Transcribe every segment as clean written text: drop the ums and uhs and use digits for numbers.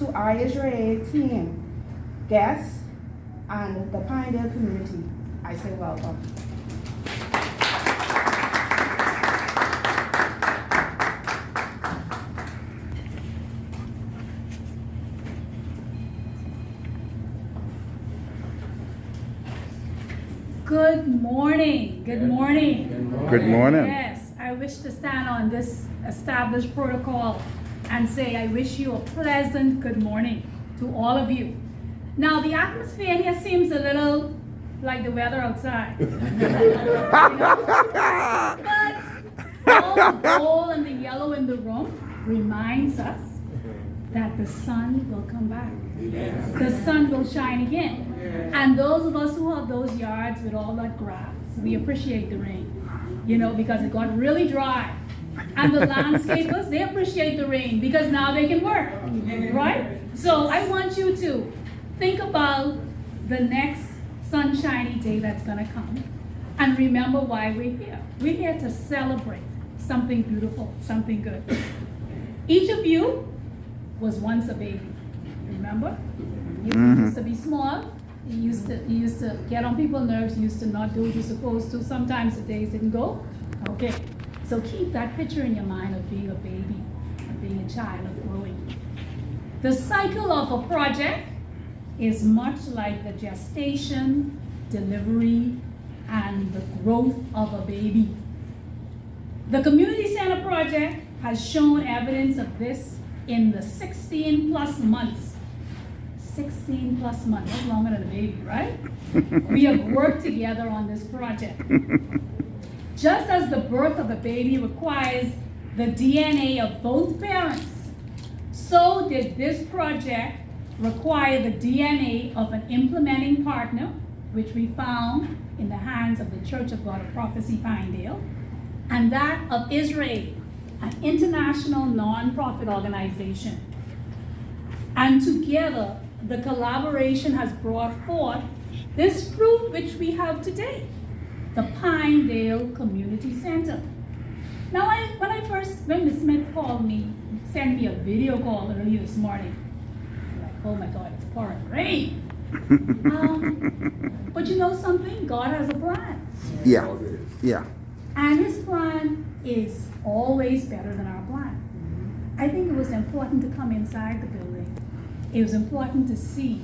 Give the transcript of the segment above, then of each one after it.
to our IsraAid team, guests, and the Pinedale community, I say welcome. Good morning. Good morning. Good morning. Yes, I wish to stand on this established protocol and say I wish you a pleasant good morning to all of you. Now, the atmosphere here seems a little like the weather outside. But all the gold and the yellow in the room reminds us that the sun will come back. The sun will shine again. And those of us who have those yards with all that grass, we appreciate the rain, because it got really dry. And the landscapers, they appreciate the rain because now they can work, right? So I want you to think about the next sunshiny day that's gonna come and remember why we're here. We're here to celebrate something beautiful, something good. Each of you was once a baby, remember? You used to be small. You used to get on people's nerves. You used to not do what you're supposed to. Sometimes the days didn't go. Okay, so keep that picture in your mind of being a baby, of being a child, of growing. The cycle of a project is much like the gestation, delivery, and the growth of a baby. The Community Center project has shown evidence of this in the 16 plus months. 16 plus months, that's longer than a baby, right? We have worked together on this project. Just as the birth of a baby requires the DNA of both parents, so did this project require the DNA of an implementing partner, which we found in the hands of the Church of God of Prophecy Pinedale, and that of IsraAid, an international non-profit organization. And together, the collaboration has brought forth this fruit which we have today, the Pinedale Community Center. Now, when Ms. Smith called me, sent me a video call earlier this morning, I'm like, oh my God, it's pouring rain. But you know something? God has a plan. Yeah. And his plan is always better than our plan. I think it was important to come inside the building. It was important to see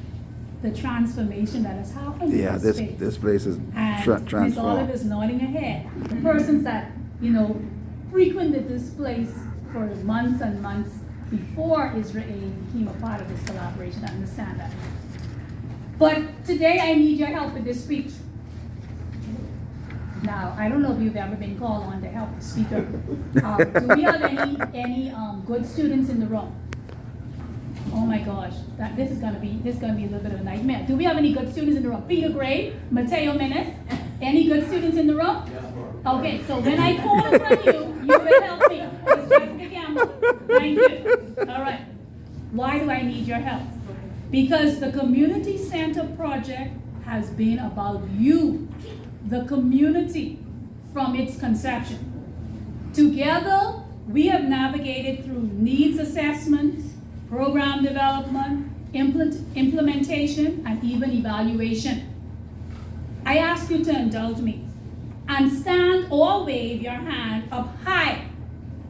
the transformation that has happened. Yeah, this place is transformed. Ms. Olive is nodding her head. The persons that, frequented this place for months and months before IsraAid became a part of this collaboration, I understand that. But today I need your help with this speech. Now, I don't know if you've ever been called on to help the speaker. Do we have any good students in the room? Oh my gosh, this is gonna be a little bit of a nightmare. Do we have any good students in the room? Peter Gray, Mateo Menes, any good students in the room? Okay, so when I call upon you, you will help me. It's Jessica Campbell. Thank you. All right. Why do I need your help? Because the Community Center project has been about you, the community, from its conception. Together, we have navigated through needs assessments, program development, implementation, and even evaluation. I ask you to indulge me and stand or wave your hand up high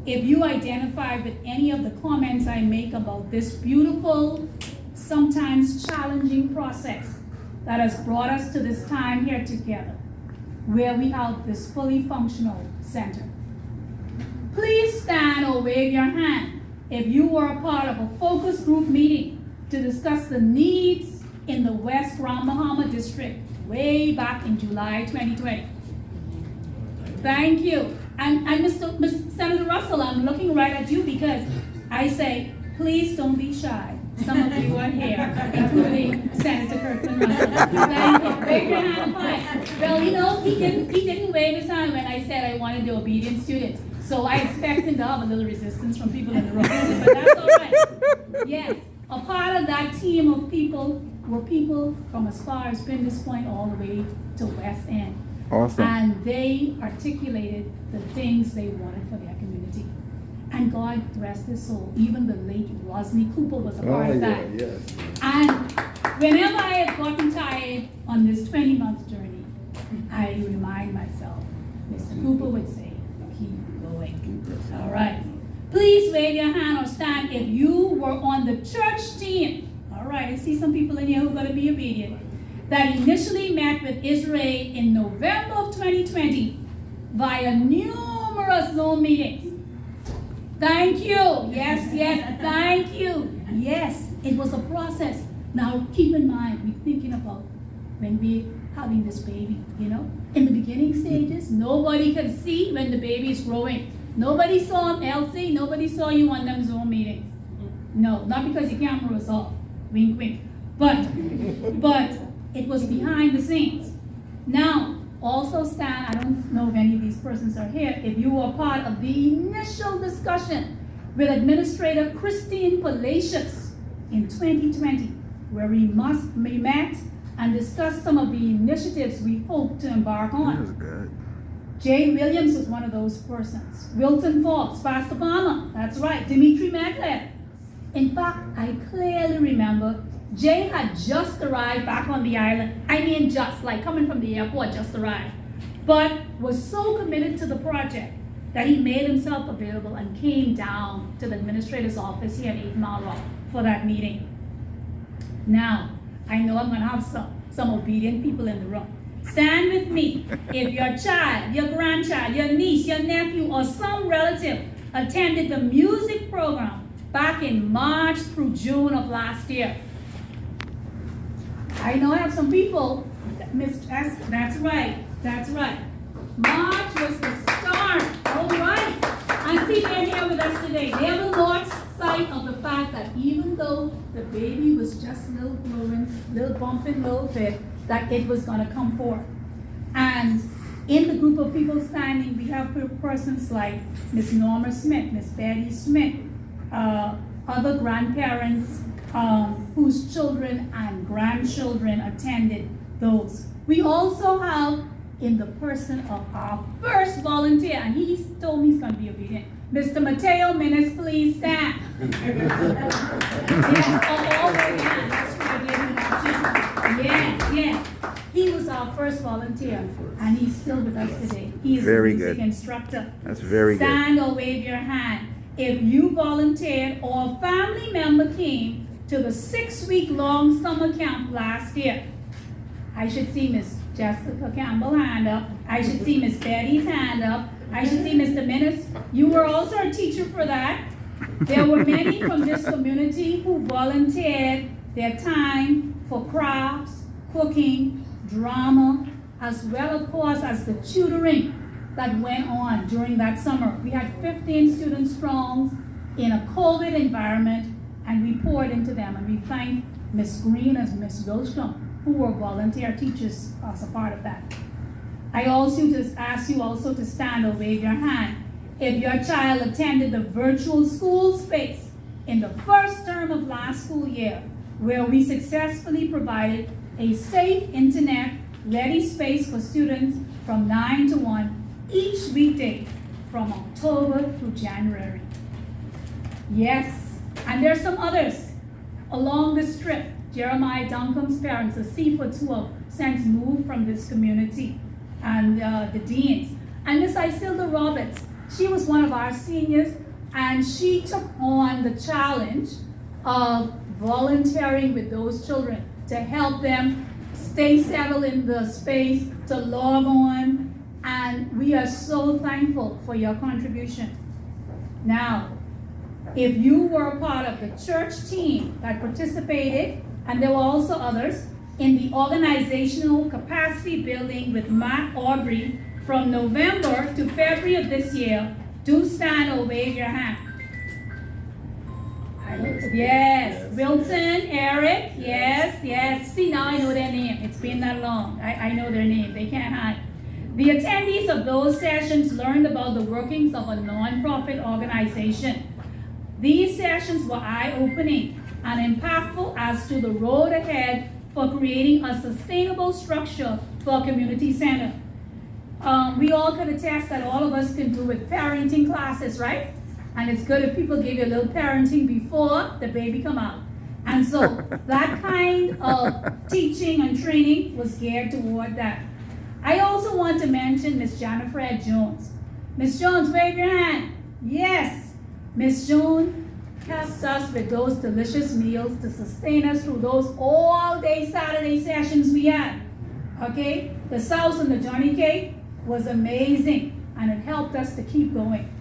if you identify with any of the comments I make about this beautiful, sometimes challenging process that has brought us to this time here together, where we have this fully functional center. Please stand or wave your hand if you were a part of a focus group meeting to discuss the needs in the West Grand Bahama District way back in July 2020. Thank you. And Mr. Senator Russell, I'm looking right at you because I say, please don't be shy. Some of you are here, including Senator Kirkland Russell. Thank you. Wave your hand high. Well, he didn't wave his hand when I said I wanted the obedient students. So I expect him to have a little resistance from people in the room, but that's all right. Yes, a part of that team of people were people from as far as Pinedale Point all the way to West End. Awesome. And they articulated the things they wanted for their community. And God rest his soul. Even the late Rosny Cooper was a part of that. yes. And whenever I have gotten tired on this 20-month journey, I remind myself, Mr. Cooper would say, keep going. All right. Please wave your hand or stand if you were on the church team. All right, I see some people in here who are going to be obedient. That initially met with IsraAid in November of 2020 via numerous Zoom meetings. Thank you. Yes, thank you. Yes, it was a process. Now, keep in mind, we're thinking about when we're having this baby, you know. In the beginning stages, nobody could see when the baby is growing. Nobody saw Elsie, nobody saw you on them Zoom meetings. No, not because your camera was off. Wink, wink. But it was behind the scenes. Now, also Stan, I don't know if any of these persons are here, if you were part of the initial discussion with Administrator Christine Palacios in 2020, where we met and discussed some of the initiatives we hope to embark on. That was good. Jay Williams was one of those persons. Wilton Forbes, Pastor Palmer, that's right, Dimitry Medlev. In fact, I clearly remember Jay had just arrived back on the island. I mean just, like coming from the airport, just arrived. But was so committed to the project that he made himself available and came down to the administrator's office here at 8 Mile Rock for that meeting. Now, I know I'm going to have some obedient people in the room. Stand with me. If your child, your grandchild, your niece, your nephew, or some relative attended the music program back in March through June of last year. I know I have some people, that's right. March was the start, all right. And see, they're here with us today. They have lost sight of the fact that even though the baby was just a little growing, little bumping, little bit, that it was going to come forth. And in the group of people standing, we have persons like Miss Norma Smith, Miss Betty Smith, other grandparents whose children and grandchildren attended those. We also have, in the person of our first volunteer, and he told me he's going to be obedient, Mr. Mateo Menes, please stand. Yes. He was our first volunteer, and he's still with us today. He is Very a music good. instructor. That's very good. Stand or wave your hand if you volunteered or a family member came to the 6-week-long summer camp last year. I should see Miss Jessica Campbell hand up. I should see Miss Betty's hand up. I should see Mr. Menace. You were also a teacher for that. There were many from this community who volunteered their time for crafts, cooking, drama, as well, of course, as the tutoring that went on during that summer. We had 15 students strong in a COVID environment, and we poured into them. And we thank Miss Green and Miss Wilstrom, who were volunteer teachers as a part of that. I also just ask you also to stand or wave your hand if your child attended the virtual school space in the first term of last school year, where we successfully provided a safe internet-ready space for students from 9 to 1 each weekday from October through January. Yes, and there's some others along this trip. Jeremiah Duncan's parents, the Seafoods, who have since moved from this community, and the deans. And Miss Isilda Roberts, she was one of our seniors, and she took on the challenge of volunteering with those children to help them stay settled in the space, to log on, and we are so thankful for your contribution. Now, if you were a part of the church team that participated, and there were also others, in the organizational capacity building with Matt Aubrey from November to February of this year, do stand or wave your hand. Yes, Wilson, Eric, yes. See, now I know their name. It's been that long. I know their name. They can't hide. The attendees of those sessions learned about the workings of a nonprofit organization. These sessions were eye-opening and impactful as to the road ahead for creating a sustainable structure for a community center. We all can attest that all of us can do with parenting classes, right? And it's good if people give you a little parenting before the baby come out. And so that kind of teaching and training was geared toward that. I also want to mention Miss Jennifer Jones. Miss Jones, wave your hand. Yes, Miss Jones kept us with those delicious meals to sustain us through those all-day Saturday sessions we had. Okay, the sauce and the Johnny cake was amazing, and it helped us to keep going.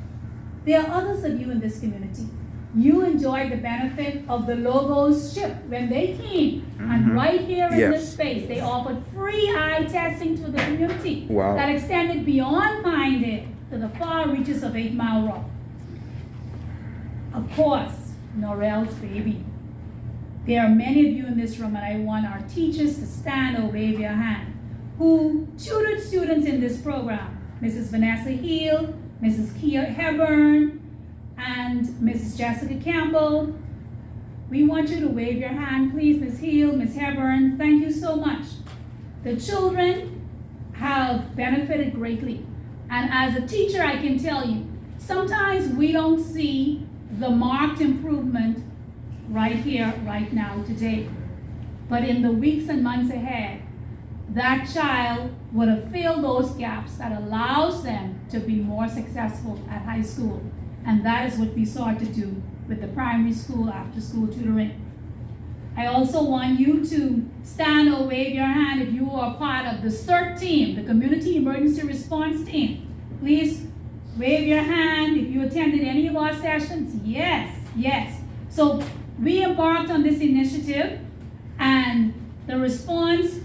There are others of you in this community. You enjoyed the benefit of the Logos ship when they came, and right here in this space, they offered free eye testing to the community that extended beyond Pinedale to the far reaches of 8 Mile Rock. Of course, Norel's baby. There are many of you in this room, and I want our teachers to stand or wave your hand, who tutored students in this program. Mrs. Vanessa Heal, Mrs. Kia Hepburn, and Mrs. Jessica Campbell. We want you to wave your hand, please, Ms. Heal, Ms. Hepburn. Thank you so much. The children have benefited greatly. And as a teacher, I can tell you, sometimes we don't see the marked improvement right here, right now, today. But in the weeks and months ahead, that child would have filled those gaps that allows them to be more successful at high school. And that is what we sought to do with the primary school after school tutoring. I also want you to stand or wave your hand if you are part of the CERT team, the Community Emergency Response Team. Please wave your hand if you attended any of our sessions. Yes, yes. So we embarked on this initiative, and the response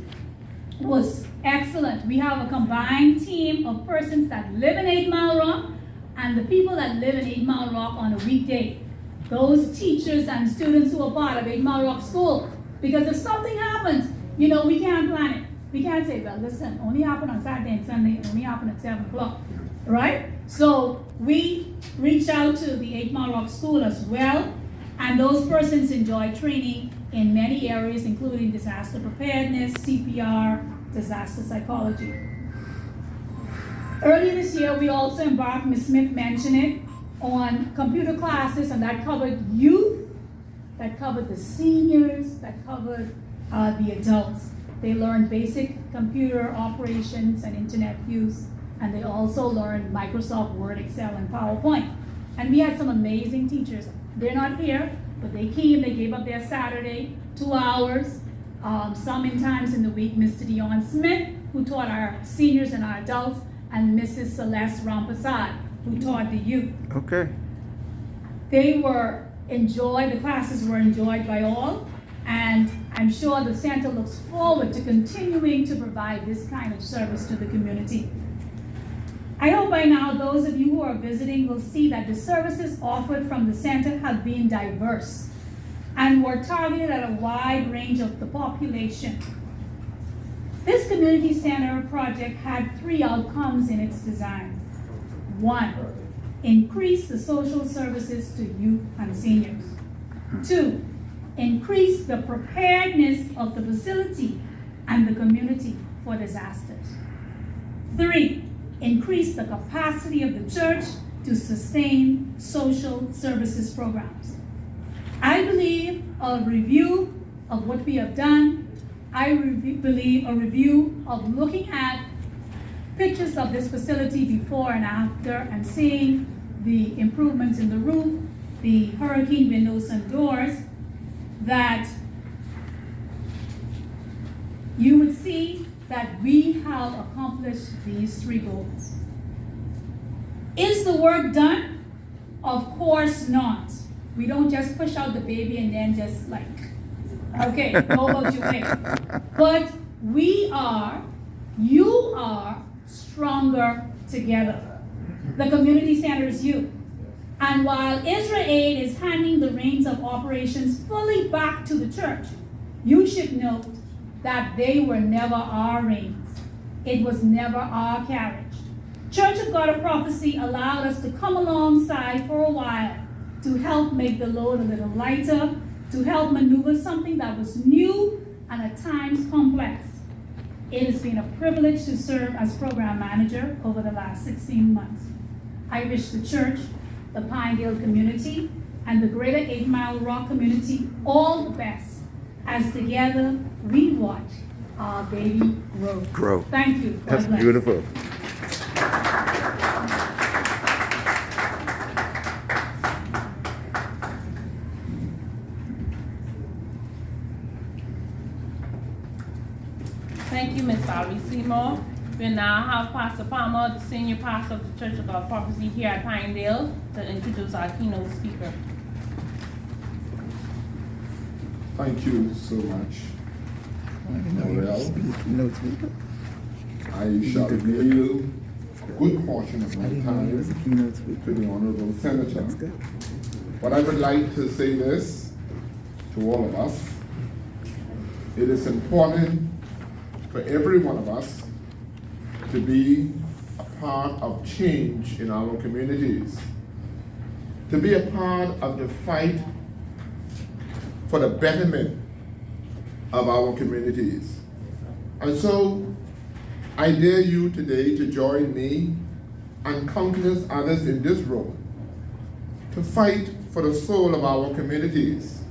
was excellent. We have a combined team of persons that live in 8 Mile Rock and the people that live in 8 Mile Rock on a weekday. Those teachers and students who are part of 8 Mile Rock School. Because if something happens, we can't plan it. We can't say, well, listen, only happen on Saturday and Sunday, only happen at 7 o'clock, right? So we reached out to the 8 Mile Rock School as well, and those persons enjoy training in many areas, including disaster preparedness, CPR, disaster psychology. Earlier this year, we also embarked, Ms. Smith mentioned it, on computer classes, and that covered youth, that covered the seniors, that covered the adults. They learned basic computer operations and internet use, and they also learned Microsoft Word, Excel, and PowerPoint. And we had some amazing teachers. They're not here, but they came, they gave up their Saturday, 2 hours, sometimes in the week. Mr. Dion Smith, who taught our seniors and our adults, and Mrs. Celeste Rampasad, who taught the youth. Okay. They were enjoyed, the classes were enjoyed by all, and I'm sure the center looks forward to continuing to provide this kind of service to the community. I hope by now those of you who are visiting will see that the services offered from the center have been diverse and were targeted at a wide range of the population. This community center project had 3 outcomes in its design. 1, increase the social services to youth and seniors. 2, increase the preparedness of the facility and the community for disasters. 3, increase the capacity of the church to sustain social services programs. I believe a review of what we have done, believe a review of looking at pictures of this facility before and after and seeing the improvements in the roof, the hurricane windows and doors, that you would see that we have accomplished these 3 goals. Is the work done? Of course not. We don't just push out the baby and then just like, okay, go about your way. But you are stronger together. The community center is you. And while IsraAid is handing the reins of operations fully back to the church, you should note that they were never our reins. It was never our carriage. Church of God of Prophecy allowed us to come alongside for a while to help make the load a little lighter, to help maneuver something that was new and at times complex. It has been a privilege to serve as program manager over the last 16 months. I wish the church the Pinedale community, and the greater 8 Mile Rock community all the best as together we watch our baby grow. Grow. Thank you. God That's bless. beautiful. Thank you, Ms. Valerie Seymour. We now have Pastor Palmer, the senior pastor of the Church of God Prophecy here at Pinedale, to introduce our keynote speaker. Thank you so much, Noel. I shall yield a good portion of my time to the Honorable Senator. But I would like to say this to all of us. It is important for every one of us to be a part of change in our communities, to be a part of the fight for the betterment of our communities. And so I dare you today to join me and countless others in this room to fight for the soul of our communities.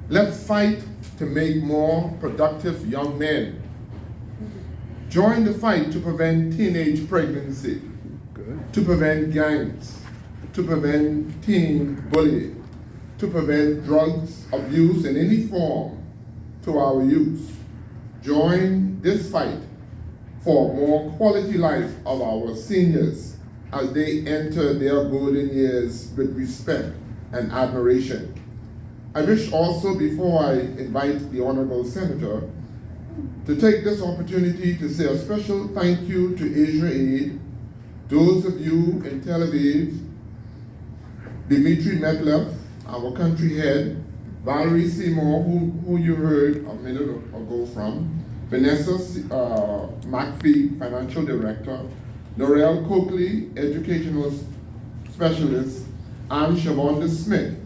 Let's fight to make more productive young men. Join the fight to prevent teenage pregnancy, to prevent gangs, to prevent teen bullying, to prevent drugs abuse in any form to our youth. Join this fight for more quality life of our seniors as they enter their golden years with respect and admiration. I wish also, before I invite the Honorable Senator, to take this opportunity to say a special thank you to IsraAid, those of you in Tel Aviv, Dimitry Medlev, our country head, Valerie Seymour, who you heard a minute ago from, Vanessa McPhee, Financial Director, Norel Coakley, Educational Specialist, and Shavonda Smith,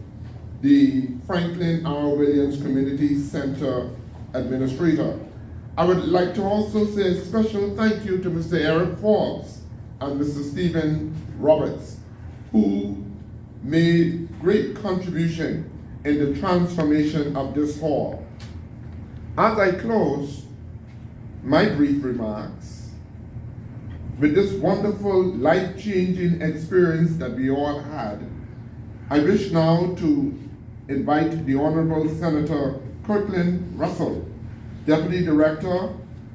the Franklin R. Williams Community Center Administrator. I would like to also say a special thank you to Mr. Eric Forbes and Mr. Stephen Roberts, who made great contribution in the transformation of this hall. As I close my brief remarks with this wonderful, life-changing experience that we all had, I wish now to invite the Honorable Senator Kirtland Russell, Deputy Director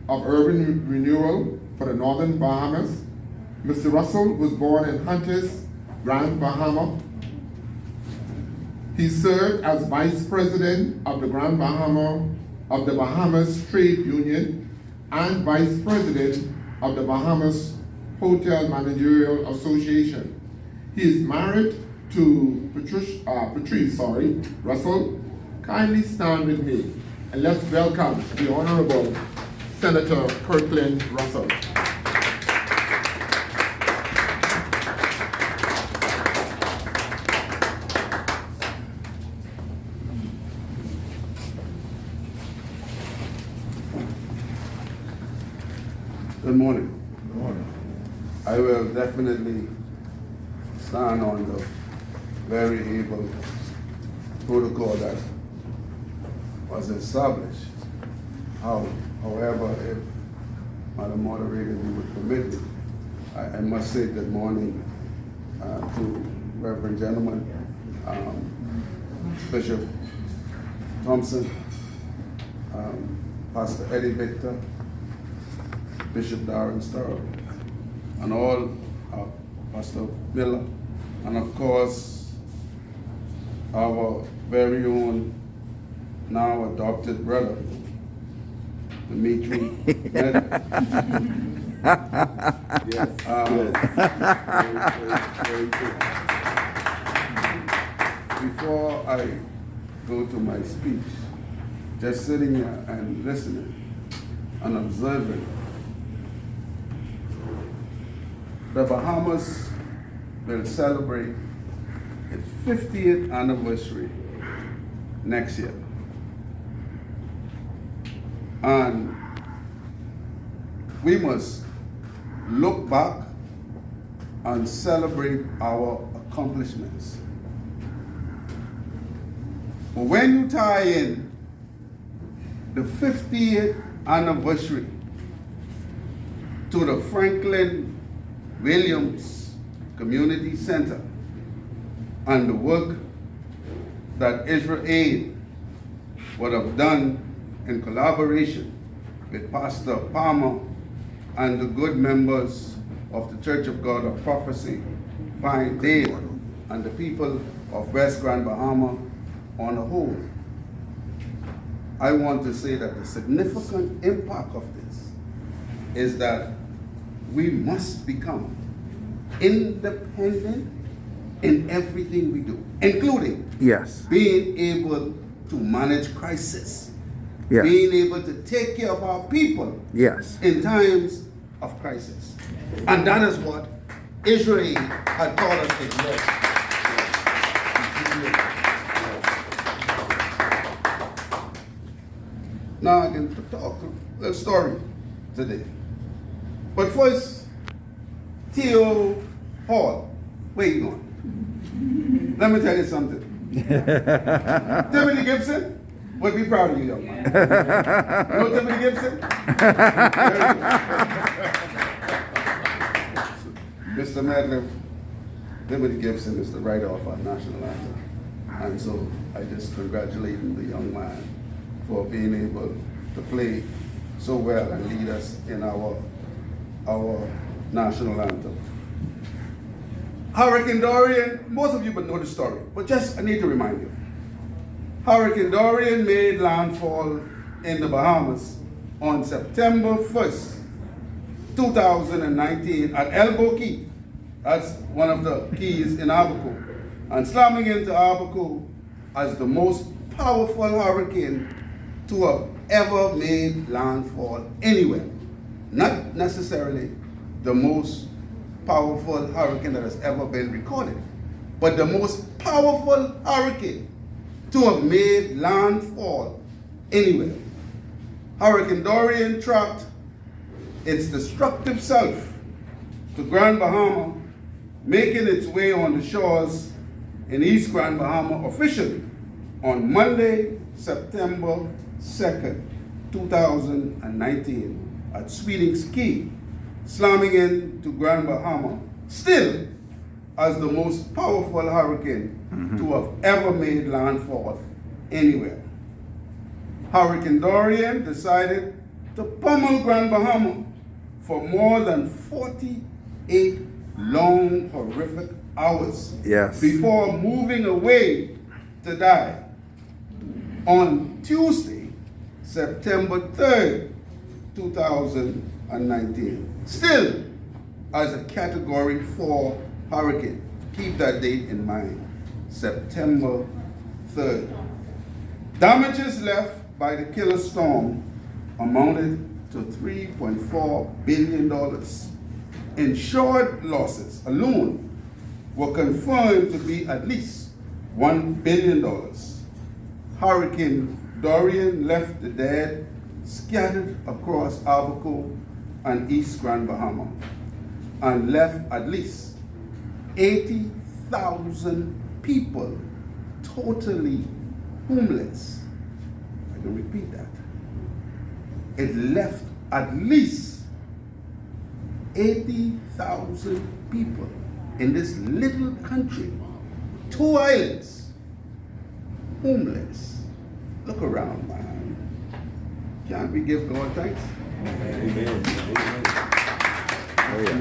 of Urban Renewal for the Northern Bahamas. Mr. Russell was born in Hunters, Grand Bahama. He served as Vice President of the Bahamas Trade Union and Vice President of the Bahamas Hotel Managerial Association. He is married to Patrice Russell. Kindly stand with me and let's welcome the Honorable Senator Kirtland Russell. Good morning. Good morning. I will definitely stand on the very able protocol that was established. However, if Madam Moderator, you would permit me, I must say good morning to Reverend Gentleman, Bishop Thompson, Pastor Eddie Victor, Bishop Darren Sturl, and all Pastor Miller, and of course our very own now adopted brother, Dimitry. Yes. Before I go to my speech, just sitting here and listening and observing, the Bahamas will celebrate its 50th anniversary next year. And we must look back and celebrate our accomplishments. But when you tie in the 50th anniversary to the Franklin Williams Community Center and the work that IsraAid would have done in collaboration with Pastor Palmer and the good members of the Church of God of Prophecy, Pinedale, and the people of West Grand Bahama on the whole, I want to say that the significant impact of this is that we must become independent in everything we do, including Yes. being able to manage crisis, Yes. being able to take care of our people Yes. in times of crisis. And that is what IsraAid had taught us to do. Now I can talk a little story today. But first, Theo Hall, where you going? Let me tell you something. Dimitry Gibson would be proud of you, young man. You know Dimitry Gibson? Mr. Medlev, Dimitry Gibson is the writer of our national anthem. And so I just congratulate the young man for being able to play so well and lead us in our national anthem. Hurricane Dorian, most of you would know the story, but just I need to remind you. Hurricane Dorian made landfall in the Bahamas on September 1st, 2019 at Elbow Key. That's one of the keys in Abaco. And slamming into Abaco as the most powerful hurricane to have ever made landfall anywhere. Not necessarily the most powerful hurricane that has ever been recorded, but the most powerful hurricane to have made landfall anywhere. Hurricane Dorian tracked its destructive self to Grand Bahama, making its way on the shores in East Grand Bahama officially on Monday, September 2nd, 2019 at Sweetings Key, slamming into Grand Bahama, still as the most powerful hurricane to have ever made landfall anywhere. Hurricane Dorian decided to pummel Grand Bahama for more than 48 long, horrific hours Yes. before moving away to die on Tuesday, September 3rd, 2019. Still as a Category 4 hurricane. Keep that date in mind, September 3rd. Damages left by the killer storm amounted to $3.4 billion. Insured losses alone were confirmed to be at least $1 billion. Hurricane Dorian left the dead scattered across Abaco and East Grand Bahama and left at least 80,000 people totally homeless. I can repeat that. It left at least 80,000 people in this little country, 2 islands, homeless. Look around, man. Can't we give God thanks? Amen. Oh, yeah.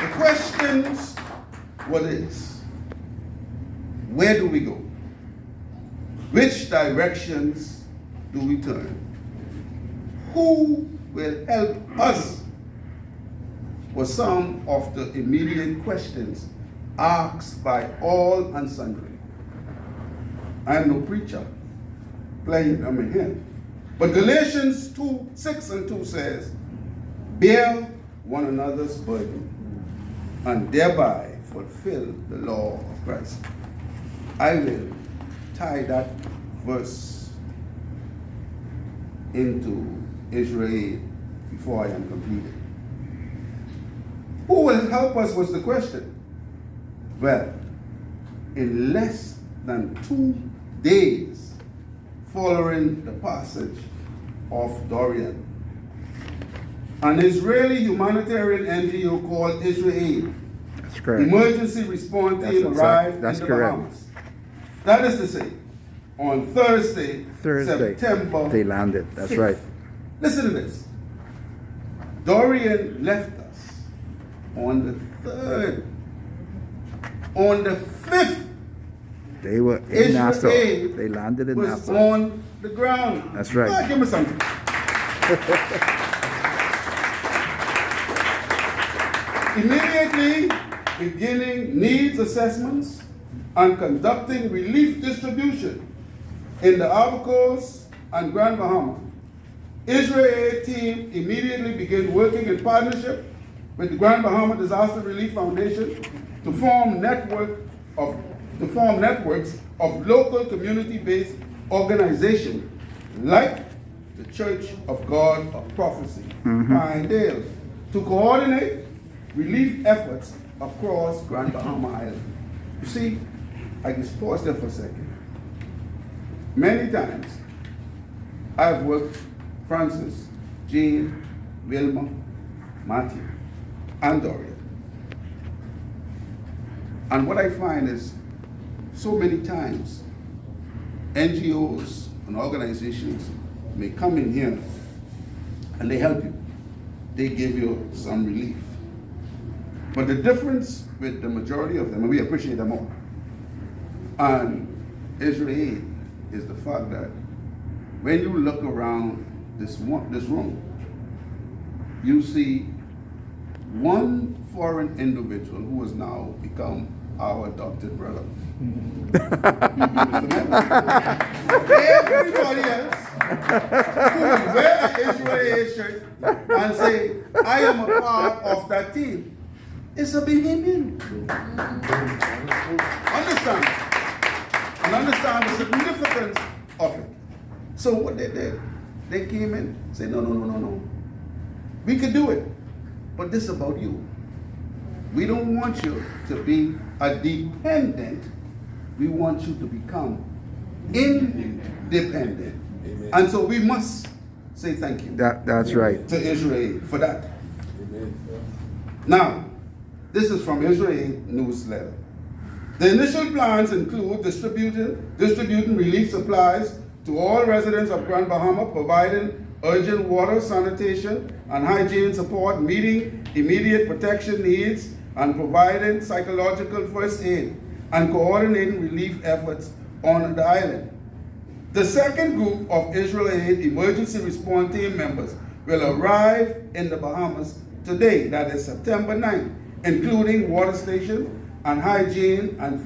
The questions were this: where do we go? Which directions do we turn? Who will help us? Were some of the immediate questions asked by all and sundry. I am no preacher playing them in here. But Galatians 2:6-2 says, bear one another's burden and thereby fulfill the law of Christ. I will tie that verse into IsraAid before I am completed. Who will help us was the question. Well, in less than 2 days following the passage of Dorian. An Israeli humanitarian NGO called IsraAid That's correct. emergency response That's team exact- arrived that's in the correct. Bahamas. That is to say, on Thursday, Thursday, September they landed. That's 6th. right. Listen to this. Dorian left us on the 3rd. On the 5th, They were in Nassau. IsraAid They landed in was Nassau. on the ground. That's right. God, give me something. Immediately beginning needs assessments and conducting relief distribution in the Abacos and Grand Bahama. IsraAid team immediately began working in partnership with the Grand Bahama Disaster Relief Foundation to form networks of local community-based organizations like the Church of God of Prophecy, Pinedale, to coordinate relief efforts across Grand Bahama Island. You see, I just pause there for a second. Many times, I've worked Francis, Jean, Wilma, Matthew, and Dorian. And what I find is, so many times, NGOs and organizations may come in here and they help you. They give you some relief. But the difference with the majority of them, and we appreciate them all, and IsraAid is the fact that when you look around this room, you see one foreign individual who has now become our adopted brother. Everybody else who will wear an IsraAid shirt and say, I am a part of that team, is a Bahamian. Understand? And understand the significance of it. So what they did, they came in, said, no. We could do it, but this is about you. We don't want you to be a dependent. We want you to become independent. Amen. And so we must say thank you That's right. to IsraAid for that. Now, this is from IsraAid newsletter. The initial plans include distributing relief supplies to all residents of Grand Bahama, providing urgent water, sanitation, and hygiene support, meeting immediate protection needs, and providing psychological first aid, and coordinating relief efforts on the island. The second group of IsraAid emergency response team members will arrive in the Bahamas today, that is September 9th, including water stations and hygiene and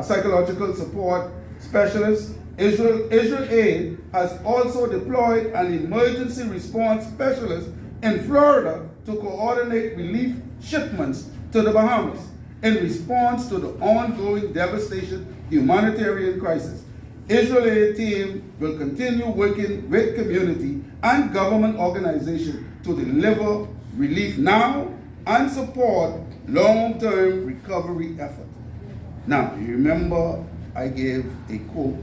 psychological support specialists. IsraAid has also deployed an emergency response specialist in Florida to coordinate relief shipments to the Bahamas in response to the ongoing devastation humanitarian crisis. IsraAid team will continue working with community and government organizations to deliver relief now and support long-term recovery efforts. Now, you remember I gave a quote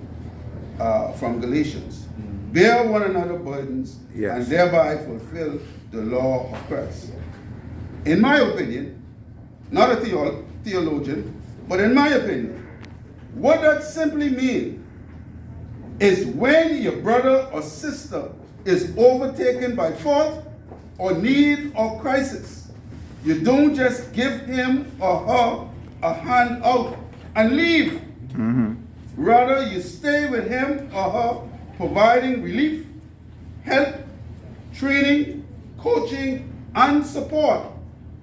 from Galatians. Bear one another burdens, Yes. and thereby fulfill the law of Christ. In my opinion, not a theologian, but in my opinion, what that simply means is when your brother or sister is overtaken by fault or need or crisis, you don't just give him or her a hand out and leave. Rather, you stay with him or her, providing relief, help, training, coaching, and support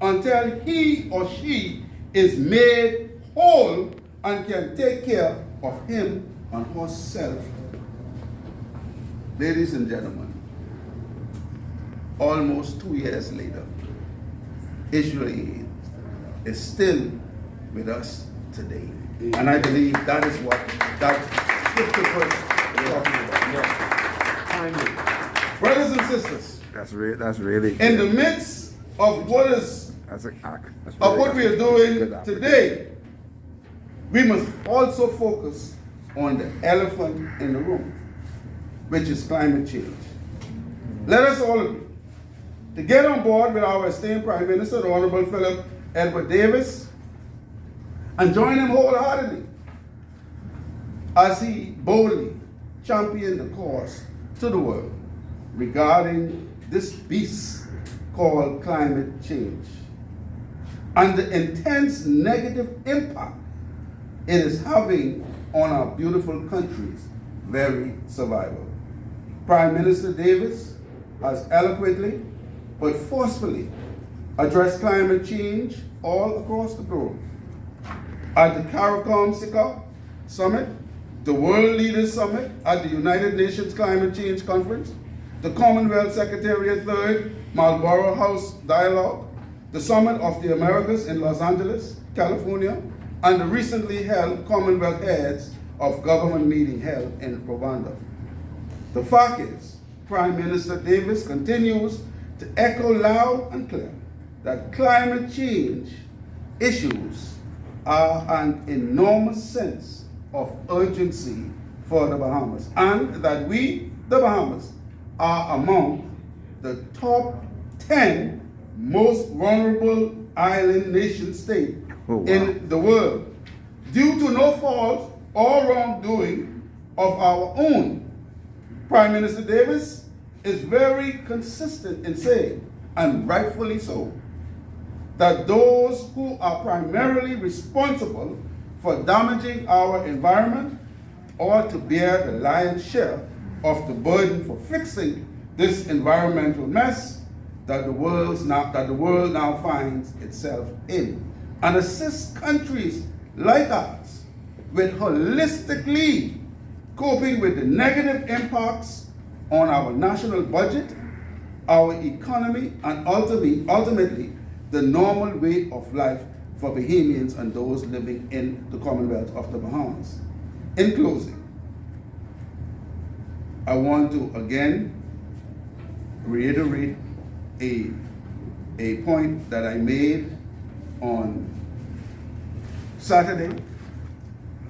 until he or she is made whole and can take care of him and herself. Ladies and gentlemen, almost 2 years later, IsraAid is still with us today. And I believe that is what that scripture verse is talking about. Brothers and sisters, That's really in good. the midst of what is That's of what we are doing today, we must also focus on the elephant in the room, which is climate change. Let us all agree to get on board with our esteemed Prime Minister, the Honorable Philip Edward Davis, and join him wholeheartedly as he boldly championed the cause to the world regarding this beast called climate change and the intense negative impact it is having on our beautiful country's very survival. Prime Minister Davis has eloquently but forcefully addressed climate change all across the globe. At the CARICOM-SICA Summit, the World Leaders Summit at the United Nations Climate Change Conference, the Commonwealth Secretariat Third Marlborough House Dialogue, the Summit of the Americas in Los Angeles, California, and the recently held Commonwealth Heads of Government meeting held in Rwanda. The fact is, Prime Minister Davis continues to echo loud and clear that climate change issues are an enormous sense of urgency for the Bahamas, and that we, the Bahamas, are among the top 10 most vulnerable island nation state in the world, due to no fault or wrongdoing of our own. Prime Minister Davis is very consistent in saying, and rightfully so, that those who are primarily responsible for damaging our environment ought to bear the lion's share of the burden for fixing this environmental mess that the world now finds itself in, and assist countries like ours with holistically coping with the negative impacts on our national budget, our economy, and ultimately the normal way of life for Bahamians and those living in the Commonwealth of the Bahamas. In closing, I want to again reiterate a point that I made on Saturday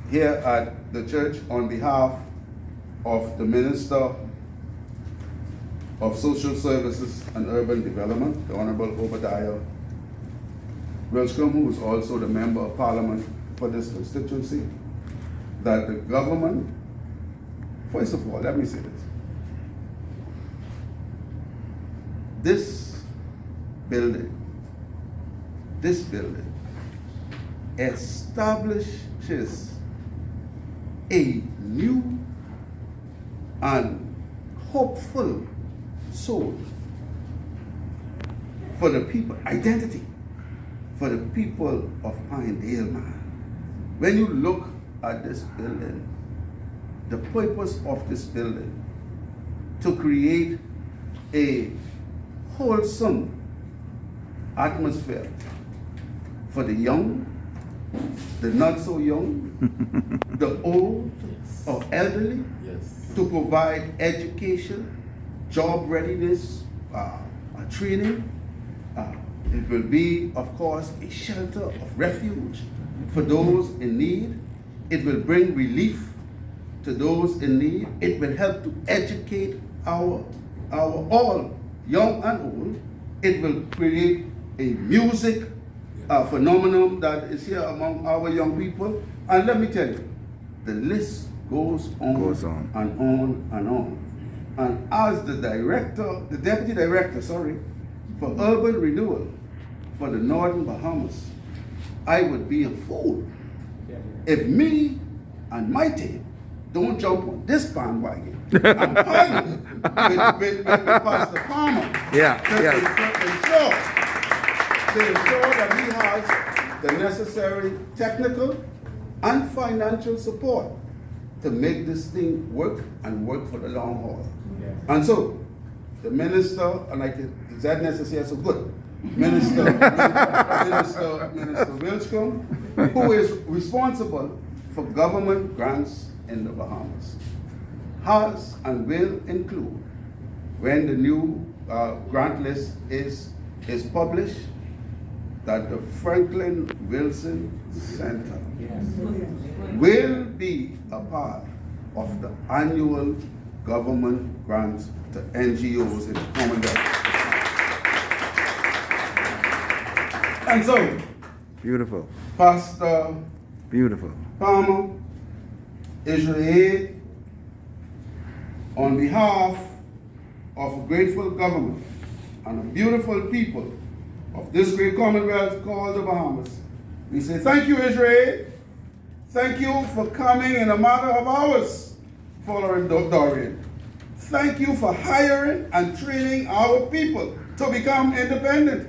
here at the church on behalf of the Minister of Social Services and Urban Development, the Honorable Obadiah Wilskam, who is also the Member of Parliament for this constituency, that the government, first of all, let me say this building establishes a new and hopeful soul for the people, identity for the people of Pinedale, man. When you look at this building, the purpose of this building to create a wholesome atmosphere for the young, the not so young, the old or elderly, to provide education, job readiness, training. It will be, of course, a shelter of refuge for those in need. It will bring relief to those in need. It will help to educate our all, young and old. It will create a music phenomenon that is here among our young people. And let me tell you, the list goes on and on and on. And as the deputy director, for urban renewal for the Northern Bahamas, I would be a fool if me and my team don't jump on this bandwagon and partner with Pastor Palmer to ensure that he has the necessary technical and financial support to make this thing work and work for the long haul. And so, the minister, and I think, is that necessary? So good. Minister Wilskam, who is responsible for government grants in the Bahamas, has and will include, when the new grant list is published, that the Franklin Wilson Center will be a part of the annual government grants to NGOs in the Commonwealth. And so, Beautiful. Pastor Beautiful. Palmer, IsraAid, on behalf of a grateful government and a beautiful people of this great Commonwealth called the Bahamas, we say thank you, IsraAid. Thank you for coming in a matter of hours following Dorian. Thank you for hiring and training our people to become independent.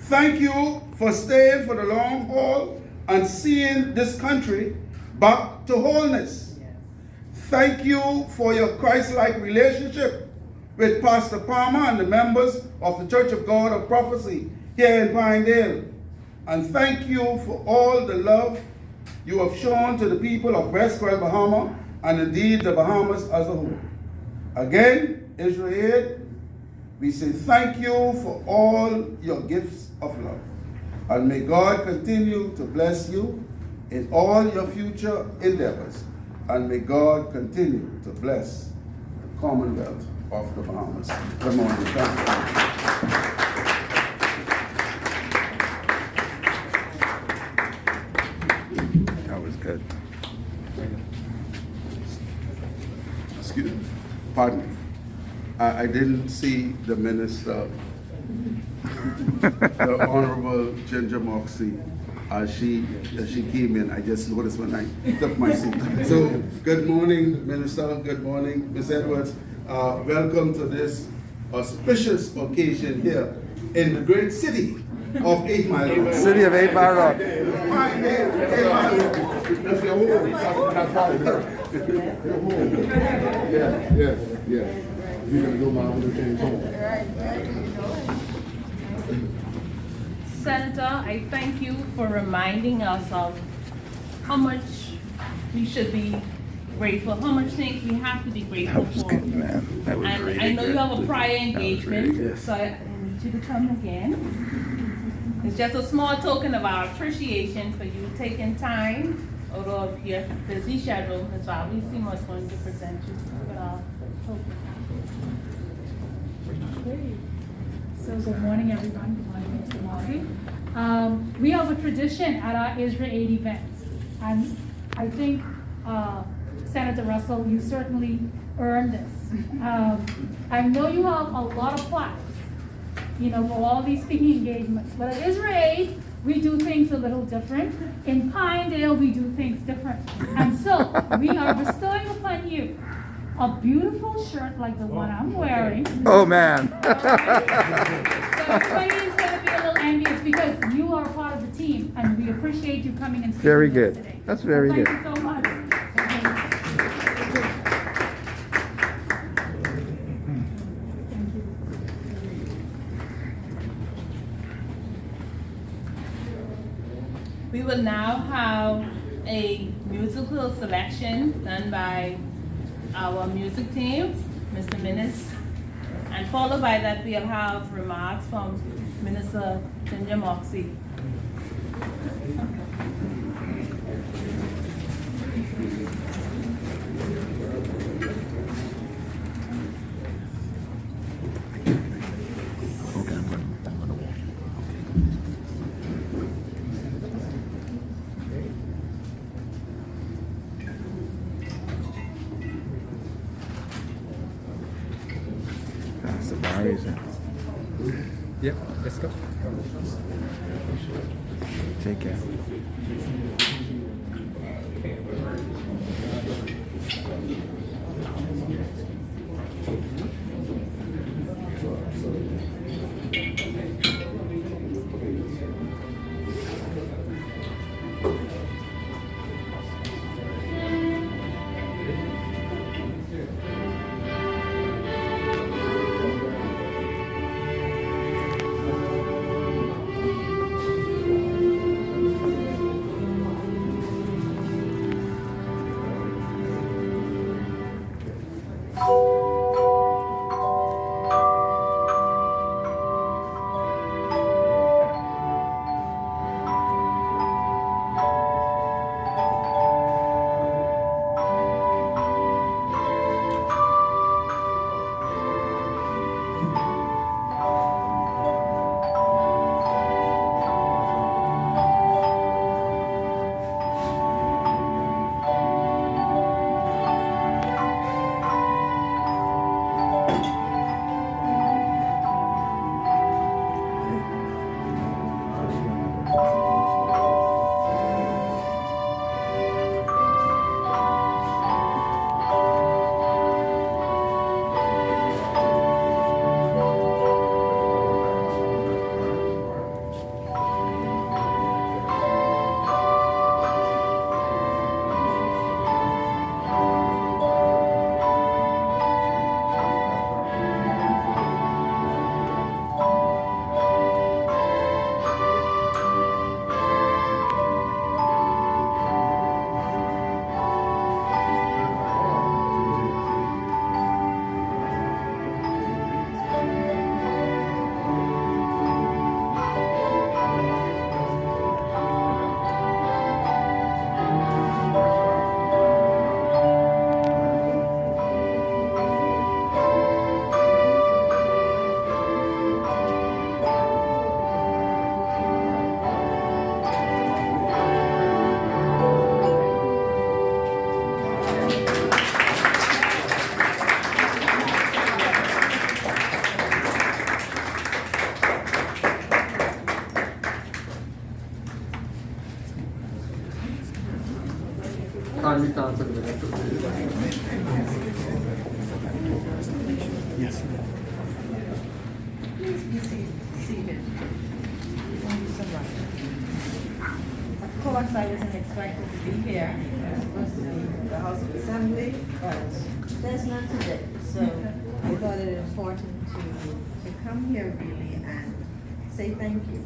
Thank you for staying for the long haul and seeing this country back to wholeness. Thank you for your Christ-like relationship with Pastor Palmer and the members of the Church of God of Prophecy here in Pinedale. And thank you for all the love you have shown to the people of West Grand Bahama and indeed the Bahamas as a whole. Again, IsraAid, we say thank you for all your gifts of love. And may God continue to bless you in all your future endeavors. And may God continue to bless the Commonwealth of the Bahamas. Good morning. Thank you. That was good. Excuse me. Pardon me. I didn't see the minister, the Honorable Ginger Moxie, as she came in. I just noticed when I took my seat. So, good morning, Minister. Good morning, Ms. Edwards. Welcome to this auspicious occasion here in the great city of 8 Mile Rock. City of 8 Mile Rock. That's your home. That's right. Your home. Yeah. You're gonna go my other things home. Senator, I thank you for reminding us of how much we should be grateful, how much things we have to be grateful That was for. good, man. That was And really I know good. you have a prior really engagement, good. so I need you to come again. It's just a small token of our appreciation for you taking time out of your busy schedule. Ms. Bobby Seymour is going to present you with our token. So good morning, everyone. Good morning, Mr. Marty. We have a tradition at our IsraAid events, and I think Senator Russell, you certainly earned this. I know you have a lot of plaques, for all these speaking engagements, but at IsraAid, we do things a little different. In Pinedale, we do things different. And so, we are bestowing upon you a beautiful shirt like the one I'm wearing. Oh, man. So everybody is going to be a little envious because you are part of the team, and we appreciate you coming and speaking Very to us good. today. That's very good. Thank you so much. We will now have a musical selection done by our music team, Mr. Minnis, and followed by that we'll have remarks from Minister Ginger Moxie. Okay, I'm gonna walk. That's the bar, is it? Yep, let's go. Take care. I wasn't expected to be here. I was supposed to be in the House of Assembly, but there's none today. So I thought it important to come here really and say thank you.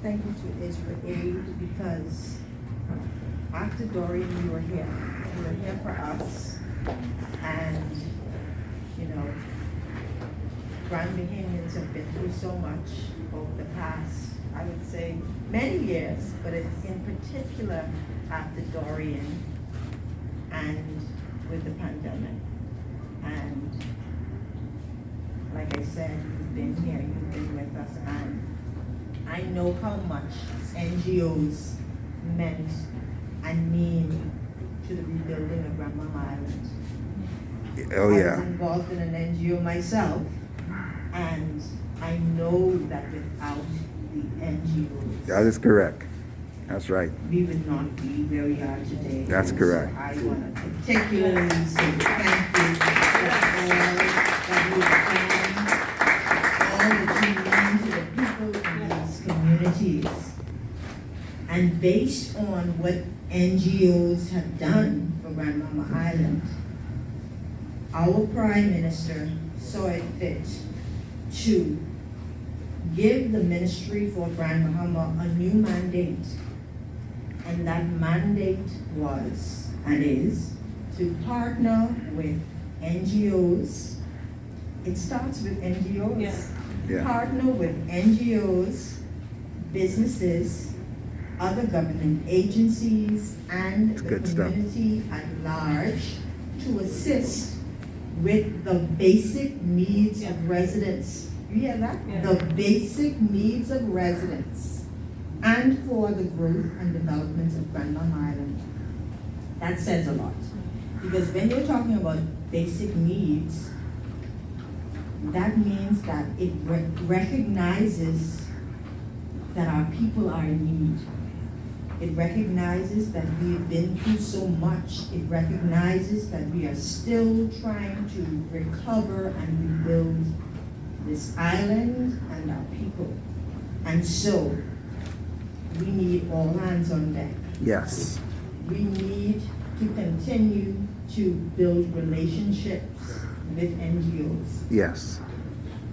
Thank you to IsraAid because after Dorian, you were here. You were here for us. And, you know, Grand Bahamians have been through so much over the past, I would say, many years, but it's in particular after Dorian and with the pandemic. And like I said, you've been here, you've been with us, and I know how much NGOs meant and mean to the rebuilding of Grand Bahama Island. Oh, I was yeah. involved in an NGO myself, and I know that without the NGOs, That is correct. That's right. we would not be where we are today. That's And correct. So I want to particularly say thank you for all that you've done, all that you mean to the people in these communities. And based on what NGOs have done for Grand Bahama Island, our Prime Minister saw it fit to give the Ministry for Grand Bahama a new mandate. And that mandate was, and is, to partner with NGOs. It starts with NGOs. Yes. Yeah. Partner with NGOs, businesses, other government agencies, and the Good stuff. community at large to assist with the basic needs of residents. You hear that? Yeah. The basic needs of residents and for the growth and development of Grand Bahama Island. That says a lot. Because when you're talking about basic needs, that means that it recognizes that our people are in need. It recognizes that we've been through so much. It recognizes that we are still trying to recover and rebuild this island and our people. And so, we need all hands on deck. Yes. We need to continue to build relationships with NGOs. Yes.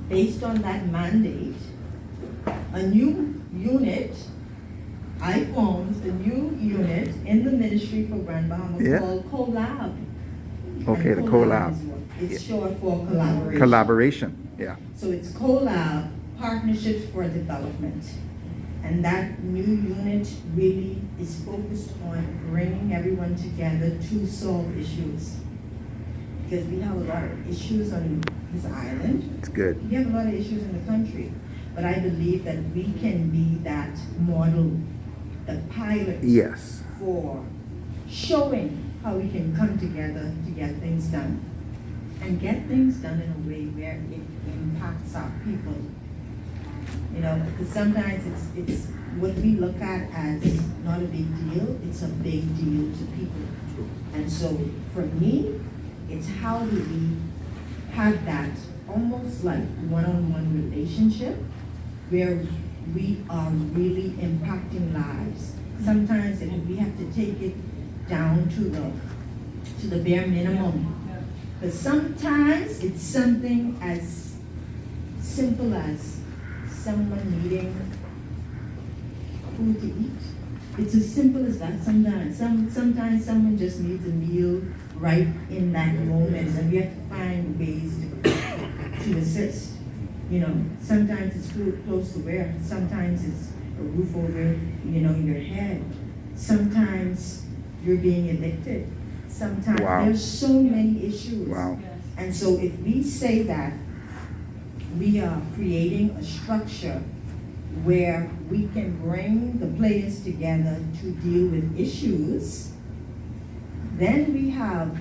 Based on that mandate, a new unit, I formed a new unit in the Ministry for Grand Bahama Yeah. called CoLab. Okay, And the CoLab. is what- It's short for collaboration. Collaboration. Yeah. So it's CoLab, Partnerships for Development. And that new unit really is focused on bringing everyone together to solve issues. Because we have a lot of issues on this island. It's good. We have a lot of issues in the country. But I believe that we can be that model, the pilot Yes. for showing how we can come together to get things done. And get things done in a way where it impacts our people. You know, because sometimes it's what we look at as not a big deal, it's a big deal to people. And so for me, it's how do we have that almost like one-on-one relationship where we are really impacting lives. Sometimes we have to take it down to the bare minimum. But sometimes it's something as simple as someone needing food to eat. It's as simple as that sometimes. Sometimes someone just needs a meal right in that moment, and we have to find ways to assist. You know, sometimes it's food close to wear. Sometimes it's a roof over, your head. Sometimes you're being evicted. Sometimes Wow. there's so many issues. Wow. And so if we say that we are creating a structure where we can bring the players together to deal with issues, then we have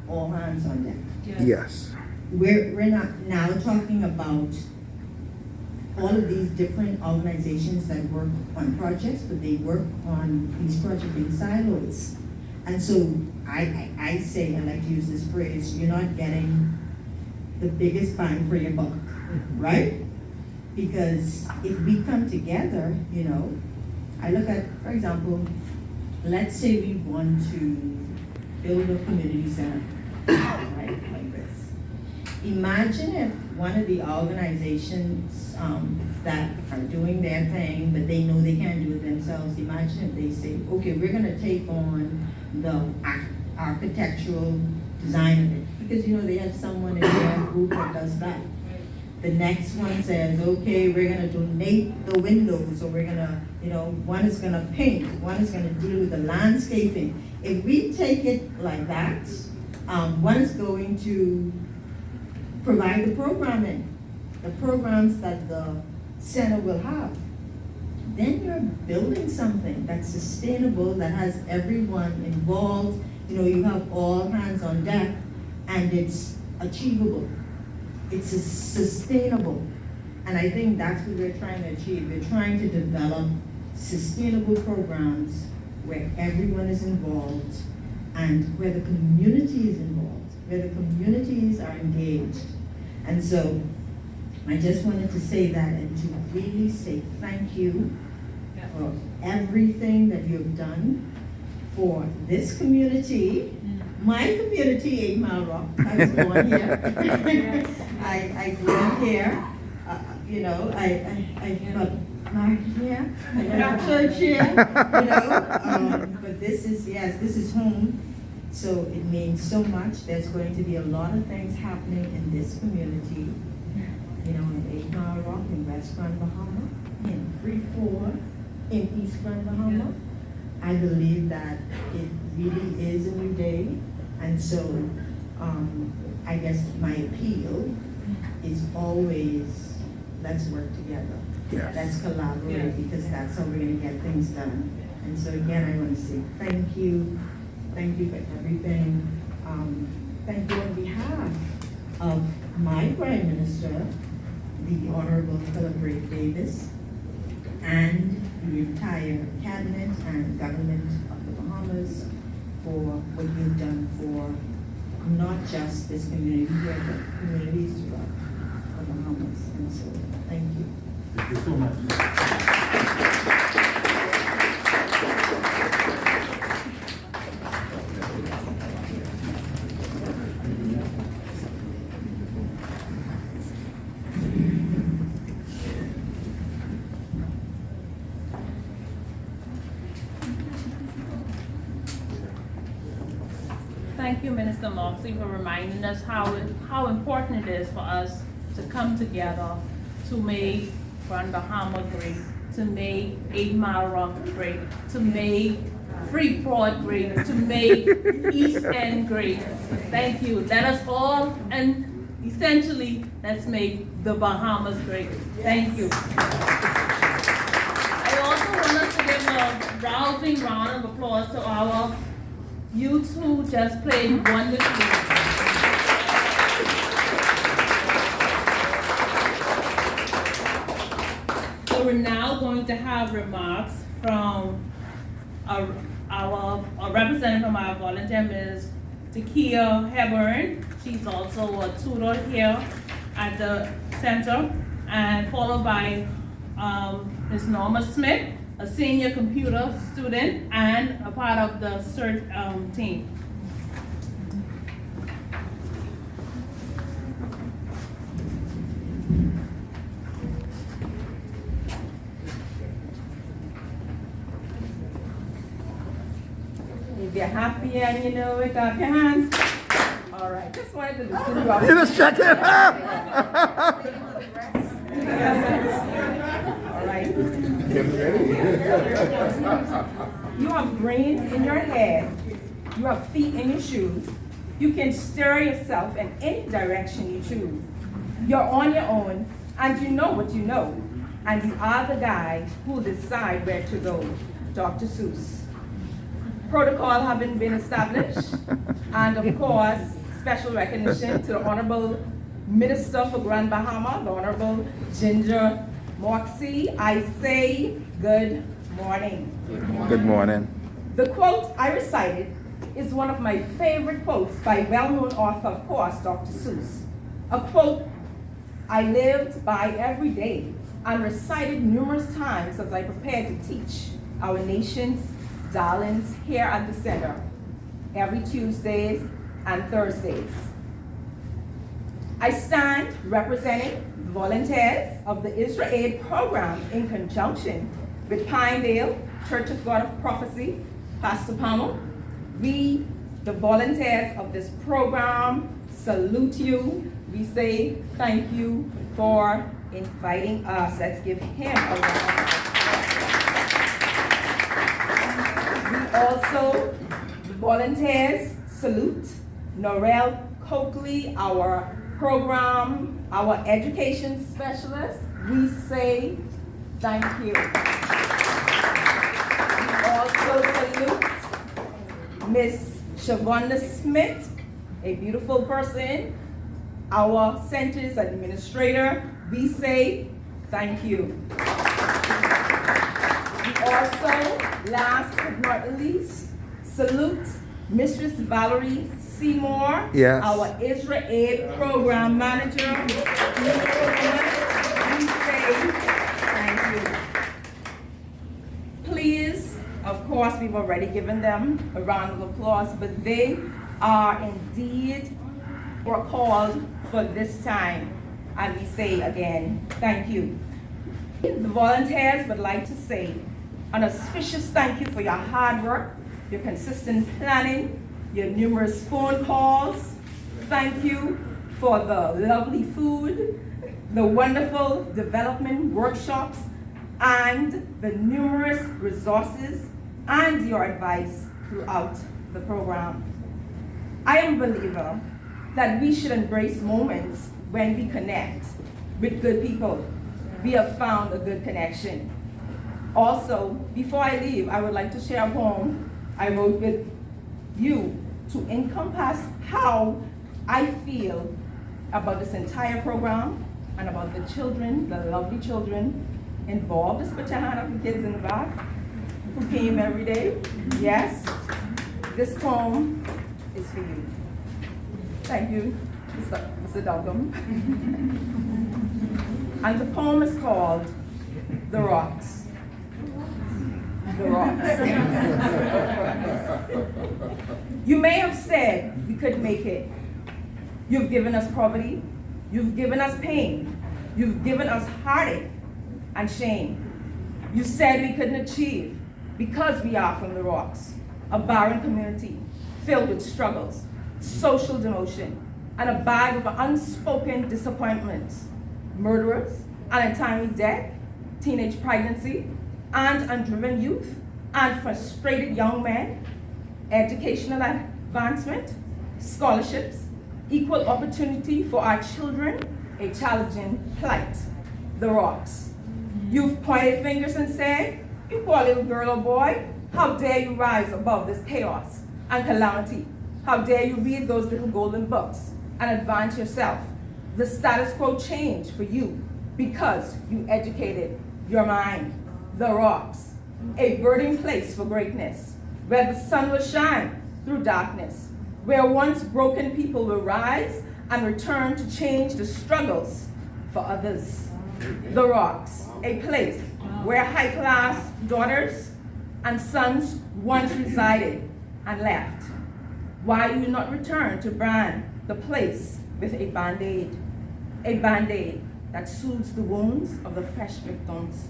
all hands on deck. Yes. We're not now talking about all of these different organizations that work on projects, but they work on these projects in silos. And so I say, I like to use this phrase, you're not getting the biggest bang for your buck, right? Because if we come together, I look at, for example, let's say we want to build a community center, right, like this. Imagine if one of the organizations that are doing their thing, but they know they can't do it themselves, imagine if they say, okay, we're gonna take on the architectural design of it. Because they have someone in their group that does that. The next one says, okay, we're gonna donate the windows, or we're gonna, one is gonna paint, one is gonna deal with the landscaping. If we take it like that, one is going to provide the programming, the programs that the center will have. Then you're building something that's sustainable, that has everyone involved. You have all hands on deck, and it's achievable. It's sustainable. And I think that's what we're trying to achieve. We're trying to develop sustainable programs where everyone is involved and where the community is involved, where the communities are engaged. And so I just wanted to say that, and to really say thank you for everything that you've done for this community, my community, 8 Mile Rock. I was born here. I grew up here. I got married here. I got a church here. But this is home. So it means so much. There's going to be a lot of things happening in this community. In 8 Mile Rock, in West Grand Bahama, in Freeport, in East Grand Bahama. I believe that it really is a new day. And so I guess my appeal is always, let's work together. Yes. Let's collaborate, because that's how we're going to get things done. And so again, I want to say thank you. Thank you for everything. Thank you on behalf of my Prime Minister, the Honorable Philip Ray Davis, and the entire cabinet and government of the Bahamas for what you've done for not just this community here, but communities throughout the Bahamas. And so, thank you. Thank you so much. Thank you, Minister Moxley, for reminding us how important it is for us to come together to make Grand Bahama great, to make 8 Mile Rock great, to make Freeport great, to make East End great. Thank you. Let us all, and essentially, let's make the Bahamas great. Thank you. I also want us to give a rousing round of applause to our youths who just played wonderfully. So we're now going to have remarks from our representative from our volunteer, Ms. Takia Hepburn. She's also a tutor here at the center, and followed by Ms. Norma Smith, a senior computer student and a part of the search team. If you're happy and you know it, clap your hands. All right, just wanted to listen to you. Just check it out. All right. Get ready. You have brains in your head. You have feet in your shoes. You can steer yourself in any direction you choose. You're on your own, and you know what you know. And you are the guy who will decide where to go. Dr. Seuss. Protocol having been established, and of course, special recognition to the Honorable Minister for Grand Bahama, the Honorable Ginger Moxie. I say good morning. Good morning. The quote I recited is one of my favorite quotes by well-known author, of course, Dr. Seuss. A quote I lived by every day and recited numerous times as I prepared to teach. our nation's darlings here at the center every Tuesdays and Thursdays. I stand representing volunteers of the IsraAid program in conjunction with Pinedale Church of God of Prophecy, Pastor Palmer. We, the volunteers of this program, salute you. We say thank you for inviting us. Let's give him a round of applause. We also, the volunteers, salute Norel Coakley, our program, our education specialist. We say thank you. We also salute Miss Shavonda Smith, a beautiful person, our center's administrator. We say thank you. We also, last but not least, salute Mistress Valerie Seymour, Yes. our IsraAid program manager. We say thank you. Please, of course, we've already given them a round of applause, but they are indeed were called for this time. And we say again, thank you. The volunteers would like to say an auspicious thank you for your hard work, your consistent planning, your numerous phone calls. Thank you for the lovely food, the wonderful development workshops, and the numerous resources and your advice throughout the program. I am a believer that we should embrace moments when we connect with good people. We have found a good connection. Also, before I leave, I would like to share a poem I wrote with you to encompass how I feel about this entire program and about the children, the lovely children involved. Just put your hand up, the kids in the back who came every day. Yes, this poem is for you. Thank you, Mr. Duggan. And the poem is called The Rocks. The Rocks. You may have said we could make it. You've given us poverty. You've given us pain. You've given us heartache and shame. You said we couldn't achieve because we are from the rocks, a barren community filled with struggles, social demotion, and a bag of unspoken disappointments, murderers, untimely death, teenage pregnancy, and undriven youth, and frustrated young men, educational advancement, scholarships, equal opportunity for our children, a challenging plight, the rocks. You've pointed fingers and said, you poor little girl or boy, how dare you rise above this chaos and calamity? How dare you read those little golden books and advance yourself? The status quo changed for you because you educated your mind. The rocks, a burning place for greatness, where the sun will shine through darkness, where once broken people will rise and return to change the struggles for others. The rocks, a place where high-class daughters and sons once resided and left. Why do you not return to brand the place with a Band-Aid that soothes the wounds of the fresh victims,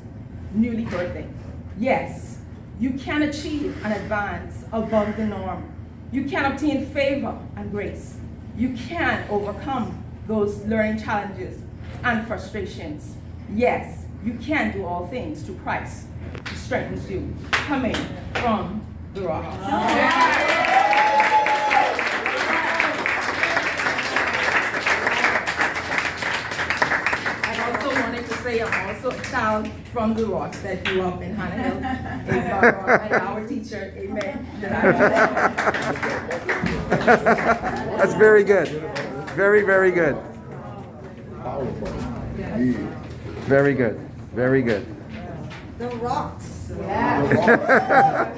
newly birthing? Yes, you can achieve and advance above the norm. You can obtain favor and grace. You can overcome those learning challenges and frustrations. Yes, you can do all things through Christ who strengthens you, coming from the rocks. I also wanted to say I'm also a child from the rocks that grew up in Pinedale, and our teacher, amen. That's very good. Very, very good. Powerful. Very good. Very good. The rocks. Yeah.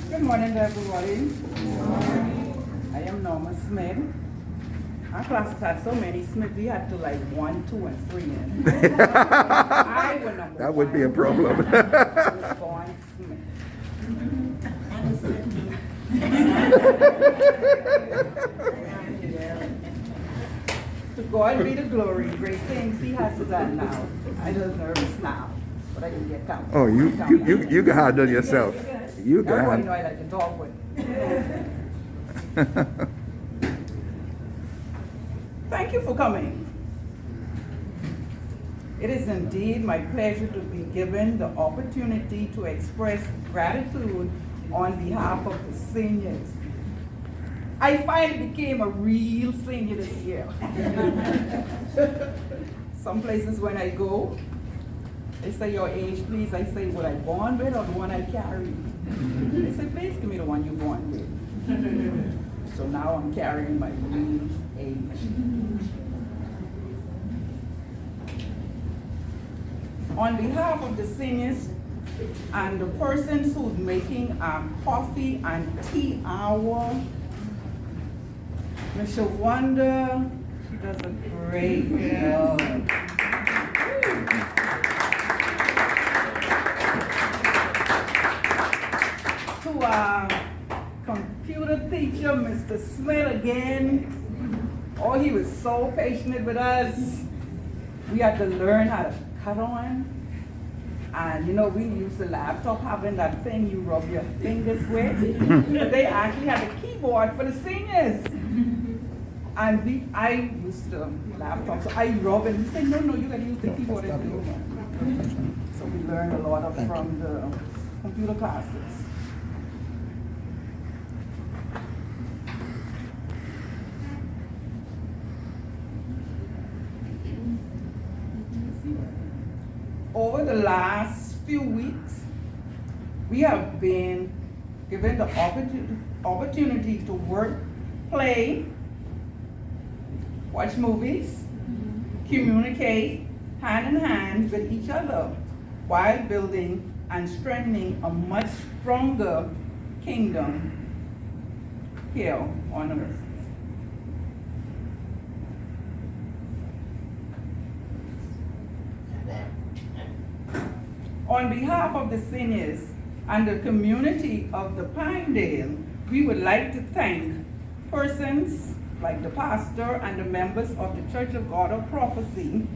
Good morning to everybody. Norma Smith. Our classes had so many Smith, we had to like 1, 2, and 3 in. I was number That would be a one. problem. I was born Smith. To God be the glory, great things he has done now. I'm just nervous now, but I can get down. Oh, you can handle yourself. You can Everybody know handle. I like to talk with. Thank you for coming. It is indeed my pleasure to be given the opportunity to express gratitude on behalf of the seniors. I finally became a real senior this year. Some places when I go, they say, your age, please. I say, what I born with or the one I carry? They say, please give me the one you born with. So now I'm carrying my real age. On behalf of the seniors and the persons who's making our coffee and tea hour, Ms. Shawanda, she does a great job. To our computer teacher, Mr. Smith again. Oh, he was so patient with us. We had to learn how to cut on. And you know, we used the laptop having that thing you rub your fingers with. But they actually had a keyboard for the seniors. And I used the laptop, so I rub it. He said, no, you gotta use the keyboard. So we learned a lot from the computer classes. Over the last few weeks, we have been given the opportunity to work, play, watch movies, communicate hand in hand with each other while building and strengthening a much stronger kingdom here on earth. On behalf of the seniors and the community of the Pinedale, we would like to thank persons like the pastor and the members of the Church of God of Prophecy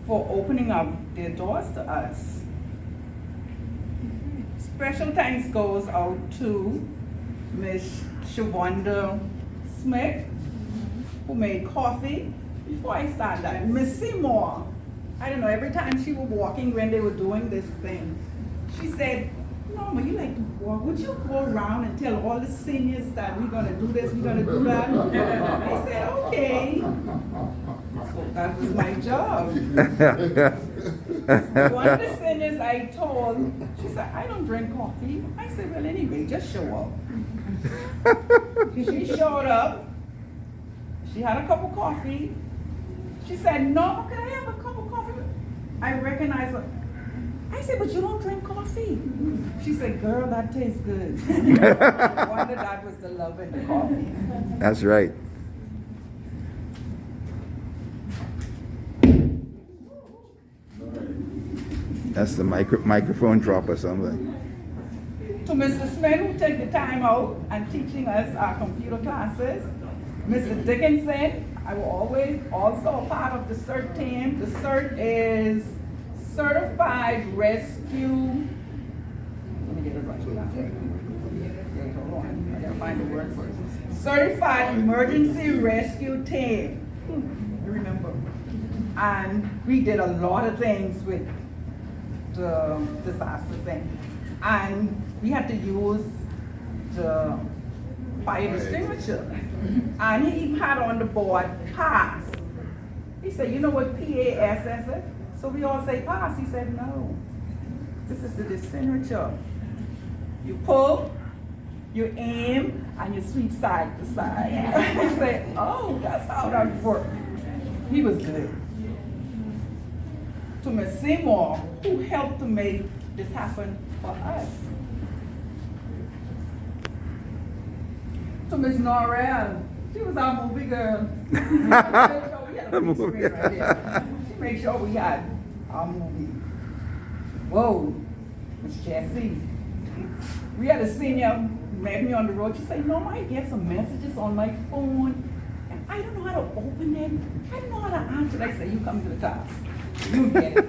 for opening up their doors to us. Special thanks goes out to Ms. Shawanda Smith, who made coffee. Before I start that, Miss Seymour, I don't know, every time she was walking when they were doing this thing, she said, Norma, you like to walk. Would you go around and tell all the seniors that we're going to do this, we're going to do that? I said, okay. So that was my job. One of the seniors I told, she said, I don't drink coffee. I said, well, anyway, just show up. She showed up. She had a cup of coffee. She said, Norma, can I have a cup of coffee? I recognized her. I said, but you don't drink coffee. She said, girl, that tastes good. I wonder that was the love in the coffee. That's right. That's the microphone drop or something. To Mr. Smith, who take the time out and teaching us our computer classes. Mr. Dickinson, I will always also a part of the CERT team. The CERT is Certified Rescue. Let me get it right. Okay, hold on. I gotta find the word first. Certified Emergency Rescue Team. You remember? And we did a lot of things with the disaster thing. And we had to use the fire extinguisher. And he had on the board, pass. He said, you know what PASS is? So we all say pass. He said, no. This is the extinguisher. You pull, you aim, and you sweep side to side. He said, oh, that's how that works. He was good. To Ms. Seymour, who helped to make this happen for us. to Miss Norrell. She was our movie girl. She made sure we had a big screen right there. She made sure we had our movie. Whoa, Miss Jessie. We had a senior met me on the road. She said, "No, I get some messages on my phone, and I don't know how to open it. I don't know how to answer it." I said, "You come to the class. You get it."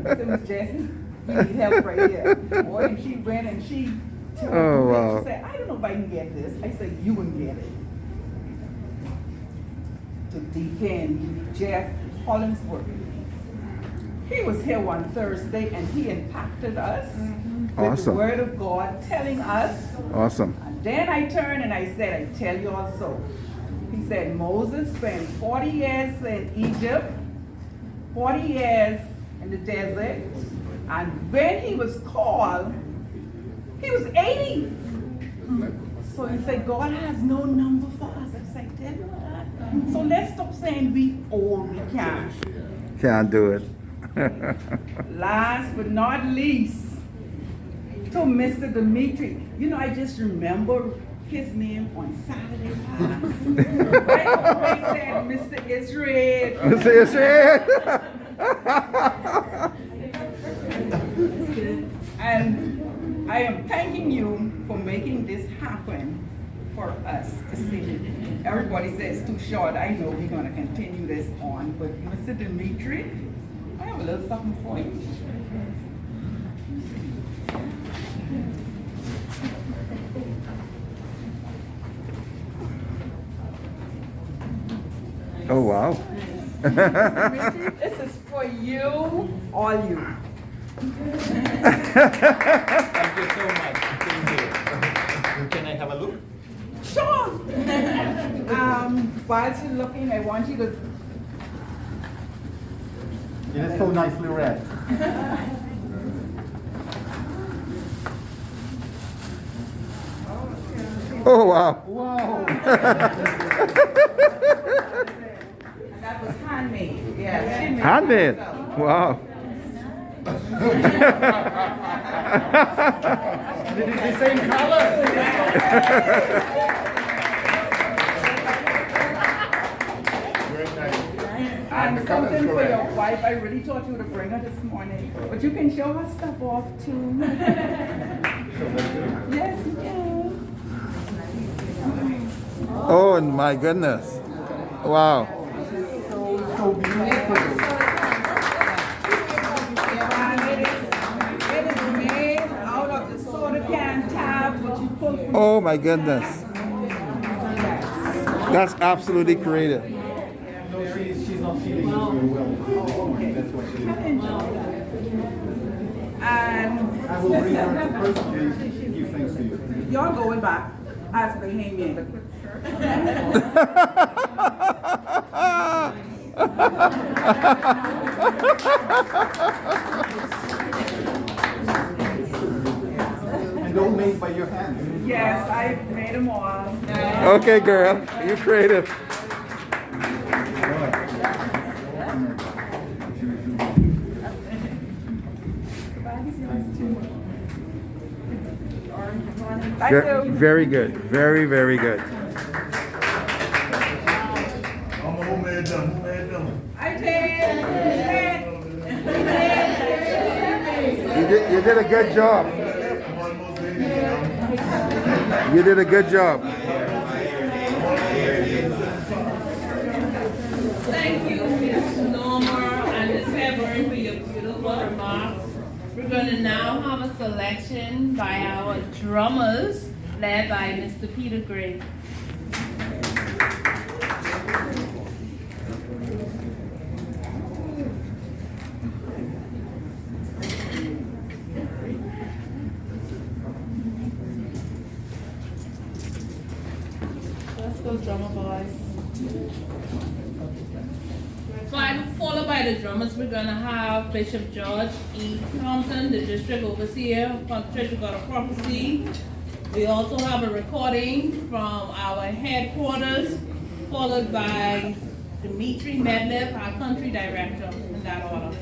I said, "Miss Jessie, you need help right here." Boy, and she went and she. Oh, wow. She said, "I don't know if I can get this." I said, "You can get it." To Deacon Jeff Hollingsworth. He was here one Thursday and he impacted us with the Awesome. word of God, telling us. Awesome. And then I turned and I said, "I tell you also." He said, Moses spent 40 years in Egypt, 40 years in the desert, and when he was called, he was 80. So he said, God has no number for us. I said, "Tell you what." So let's stop saying we old, we can't. Can't do it. Last but not least, to Mr. Dimitry. You know, I just remember his name on Saturday class. I always said, "Mr. IsraAid." Mr. IsraAid. And I am thanking you for making this happen for us to see. Everybody says too short. I know we're going to continue this on, but Mr. Dimitry, I have a little something for you. Oh, wow. Dimitry, this is for you, all you. Thank you so much. Thank you. Can I have a look? Sure. While you're looking, I want you to. It is so nicely read. Oh, wow. Wow. That was handmade. Yes. She made it Handmade. herself. Wow. The same color. And something for your wife. I really thought you would bring her this morning, but you can show her stuff off too. Yes, you can. Oh, my goodness. Wow. So beautiful. It is made out of the soda can tab, which you pull from. Oh, my goodness. That's absolutely creative. No, she's not feeling very well this morning. That's what she is. And I will bring her to personally give thanks to you. you're going back as Bahamian. And all made by your hands. Yes, I made them all. Okay, girl. You're creative. Thank you. Very good. Very, very good. I did. You did a good job. You did a good job. Thank you, Ms. Norma and Ms. Hepburn, for your beautiful remarks. We're going to now have a selection by our drummers, led by Mr. Peter Gray. Let's go, drummer boys. Followed by the drummers, we're going to have Bishop George E. Thompson, the district overseer from the Church of God of Prophecy. We also have a recording from our headquarters, followed by Dimitry Medlev, our country director, in that order.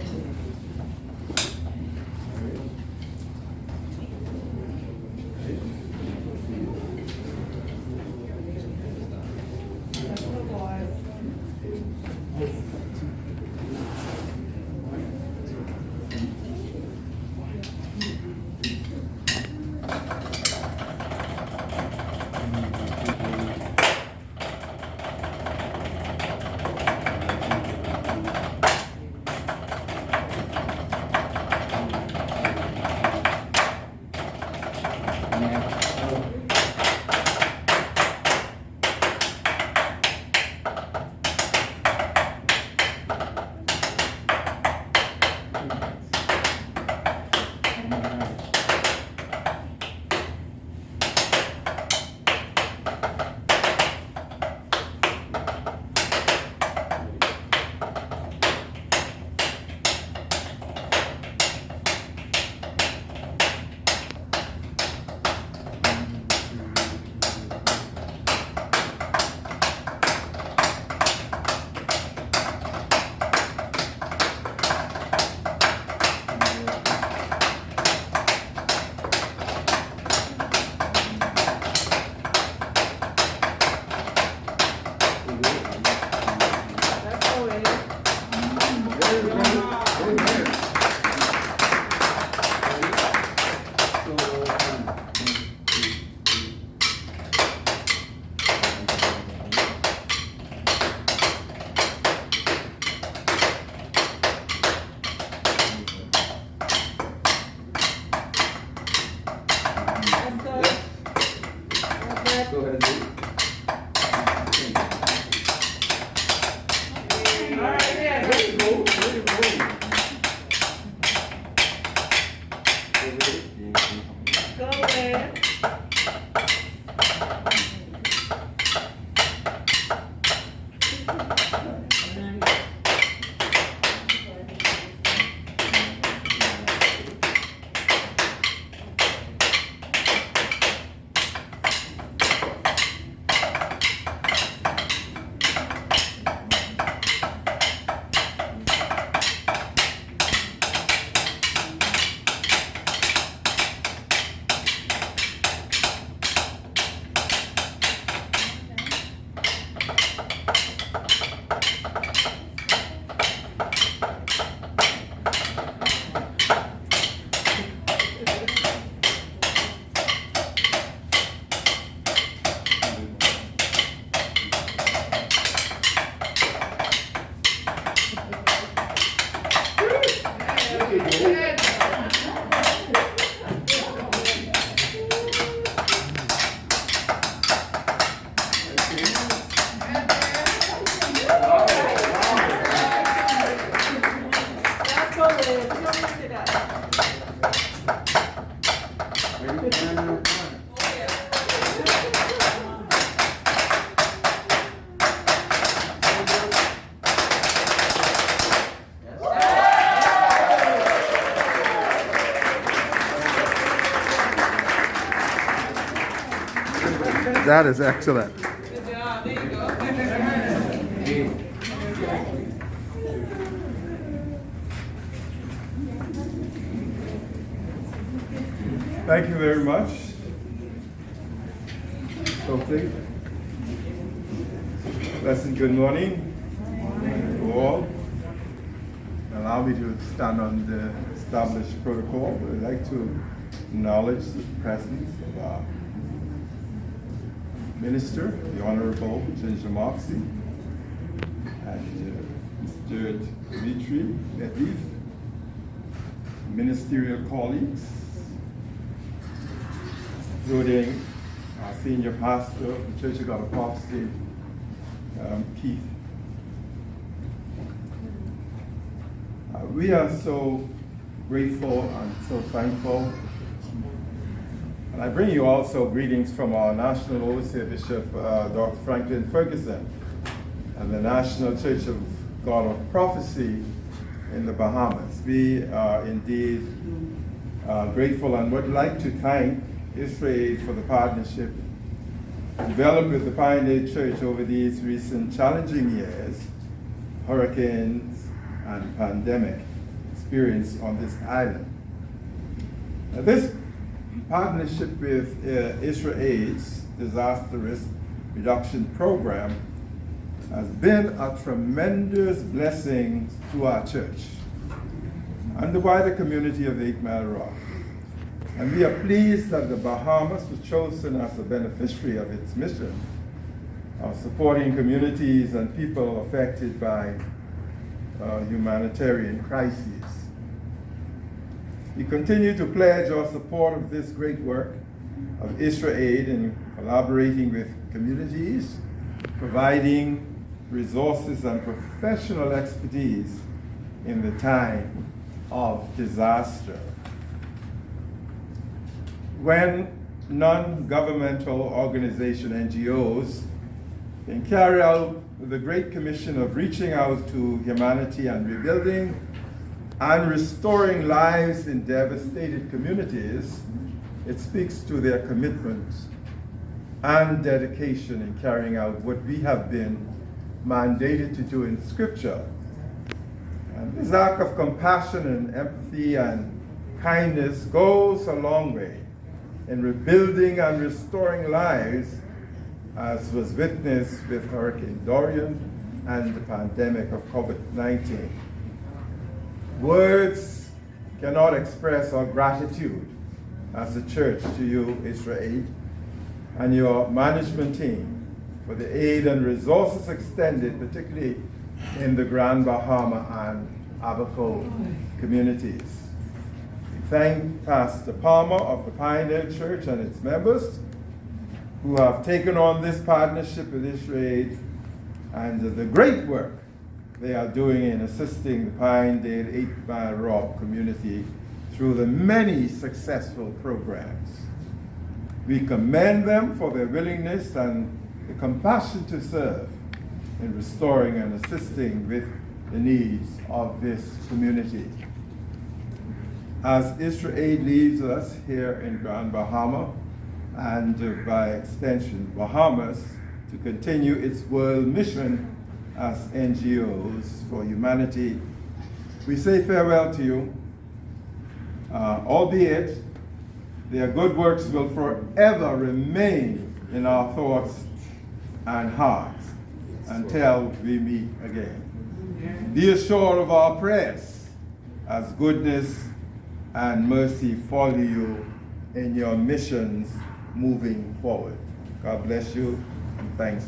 go ahead and do. Go ahead. That is excellent. Good job. There you go. Thank you very much. Okay. Pleasant good morning to all. Allow me to stand on the established protocol. I'd like to acknowledge the presence of our Minister, the Honorable Ginger Moxie, and Mr. Dimitry, Medlev, ministerial colleagues, including our senior pastor of the Church of God Apostle, Keith. We are so grateful and so thankful. And I bring you also greetings from our National Overseer Bishop, Dr. Franklin Ferguson, and the National Church of God of Prophecy in the Bahamas. We are indeed grateful and would like to thank IsraAid for the partnership developed with the Pinedale Church over these recent challenging years, hurricanes and pandemic experience on this island. Now, this partnership with IsraAid's Disaster Risk Reduction Program has been a tremendous blessing to our church and the wider community of 8 Mile Rock. And we are pleased that the Bahamas was chosen as a beneficiary of its mission of supporting communities and people affected by humanitarian crises. We continue to pledge our support of this great work of IsraAid in collaborating with communities, providing resources and professional expertise in the time of disaster. When non-governmental organization NGOs can carry out the great commission of reaching out to humanity and rebuilding and restoring lives in devastated communities, it speaks to their commitment and dedication in carrying out what we have been mandated to do in Scripture. And this act of compassion and empathy and kindness goes a long way in rebuilding and restoring lives, as was witnessed with Hurricane Dorian and the pandemic of COVID-19. Words cannot express our gratitude as a church to you, IsraAid, and your management team for the aid and resources extended, particularly in the Grand Bahama and Abaco communities. We thank Pastor Palmer of the Pinedale Church and its members who have taken on this partnership with IsraAid and the great work they are doing in assisting the Pinedale 8 Mile Rock community through the many successful programs. We commend them for their willingness and the compassion to serve in restoring and assisting with the needs of this community. As IsraAid leaves us here in Grand Bahama, and by extension Bahamas, to continue its world mission as NGOs for humanity, we say farewell to you, albeit their good works will forever remain in our thoughts and hearts until we meet again. Be assured of our prayers as goodness and mercy follow you in your missions moving forward. God bless you, and thanks.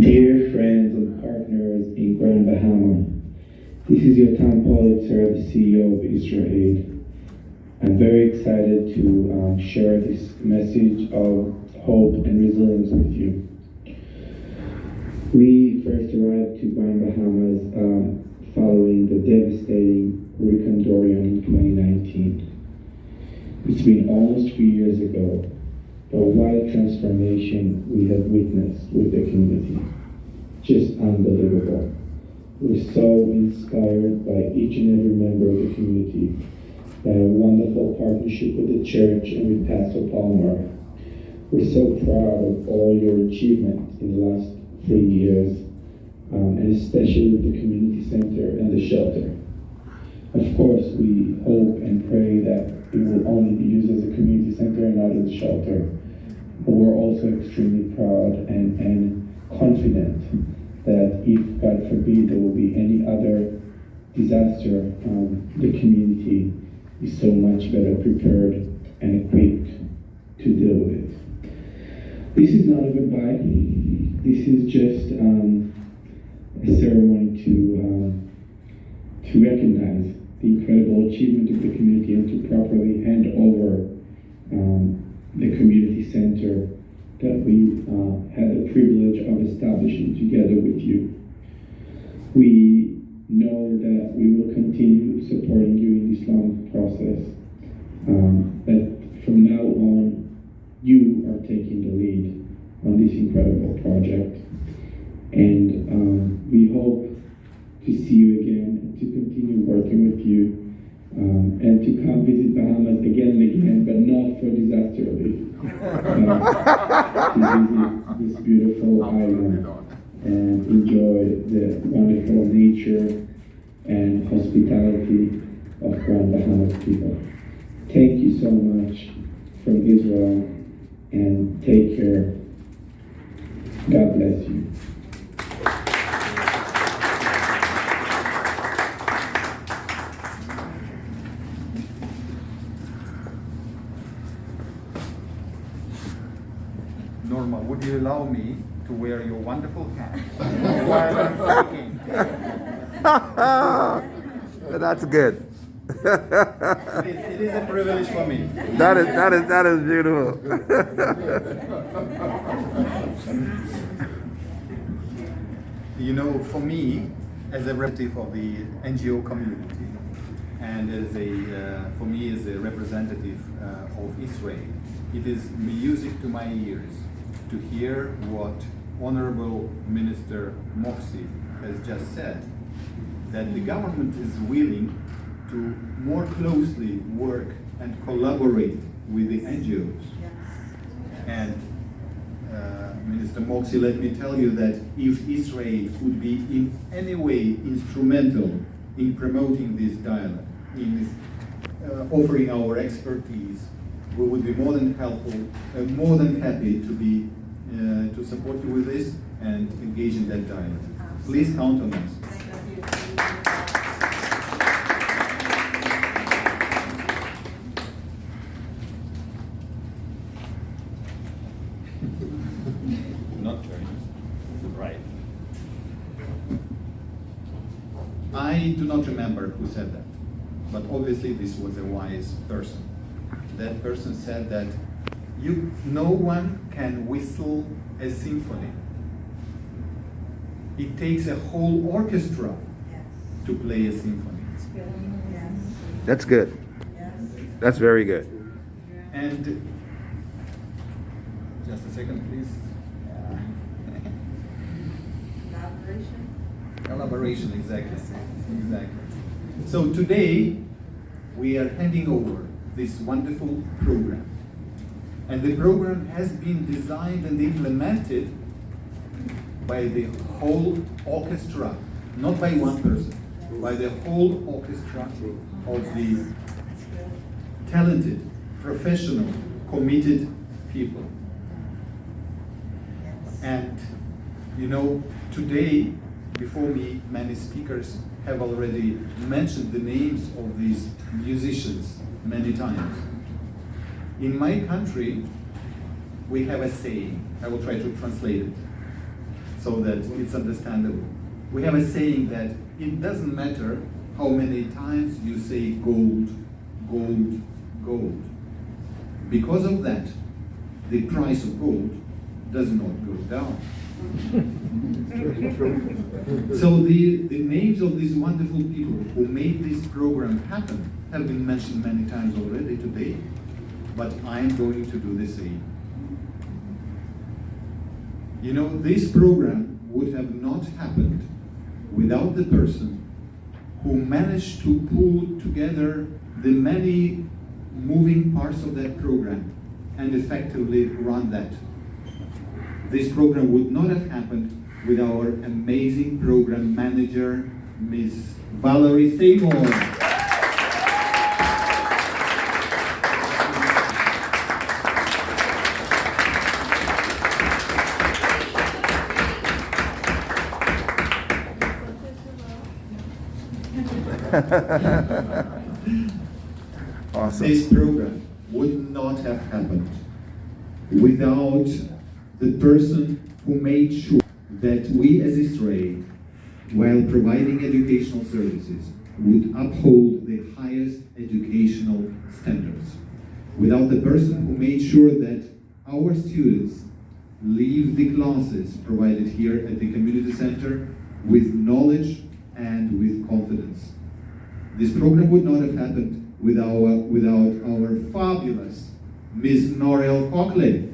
Dear friends and partners in Grand Bahama, this is your Tom Politzer, the CEO of IsraAid. I'm very excited to share this message of hope and resilience with you. We first arrived to Grand Bahamas following the devastating Hurricane Dorian in 2019. It's been almost 3 years ago, but what a transformation we have witnessed with the community. Just unbelievable. We're so inspired by each and every member of the community, by a wonderful partnership with the church and with Pastor Palmer. We're so proud of all your achievements in the last 3 years, and especially with the community center and the shelter. Of course, we hope and pray that it will only be used as a community center and not as a shelter. But we're also extremely proud and confident that if, God forbid, there will be any other disaster, the community is so much better prepared and equipped to deal with it. This is not a goodbye. This is just a ceremony to recognize the incredible achievement of the community and to properly hand over the community center that we had the privilege of establishing together with you. We know that we will continue supporting you in this long process, but from now on, you are taking the lead on this incredible project, and we hope to see you again, to continue working with you, and to come visit Bahamas again and again, but not for disaster relief. To visit this beautiful island and enjoy the wonderful nature and hospitality of Grand Bahamas people. Thank you so much from Israel, and take care. God bless you. Norma, would you allow me to wear your wonderful hat while I'm speaking? That's good. It is a privilege for me. That is beautiful. You know, for me, as a representative of the NGO community, and for me as a representative of IsraAid, it is music to my ears to hear what Honorable Minister Moxie has just said, that the government is willing to more closely work and collaborate with the NGOs. And Minister Moxie, let me tell you that if IsraAid could be in any way instrumental in promoting this dialogue, in offering our expertise, we would be more than helpful, more than happy to support you with this and engage in that dialogue. Please count on us. Not very right. I do not remember who said that, but obviously this was a wise person. That person said that no one can whistle a symphony. It takes a whole orchestra to play a symphony. That's good. That's very good. And just a second, please. Collaboration, exactly. So today we are handing over this wonderful program. And the program has been designed and implemented by the whole orchestra, not by one person, by the whole orchestra of the talented, professional, committed people. And you know, today, before me, many speakers have already mentioned the names of these musicians many times. In my country, we have a saying. I will try to translate it so that it's understandable. We have a saying that it doesn't matter how many times you say gold, gold, gold. Because of that, the price of gold does not go down. So the names of these wonderful people who made this program happen have been mentioned many times already today, but I'm going to do the same. You know, this program would have not happened without the person who managed to pull together the many moving parts of that program and effectively run that. This program would not have happened with our amazing program manager, Ms. Valerie Seymour. Awesome. This program would not have happened without the person who made sure that we as IsraAid, while providing educational services, would uphold the highest educational standards. Without the person who made sure that our students leave the classes provided here at the community center with knowledge and with confidence. This program would not have happened without our fabulous Ms. Norel Cockley.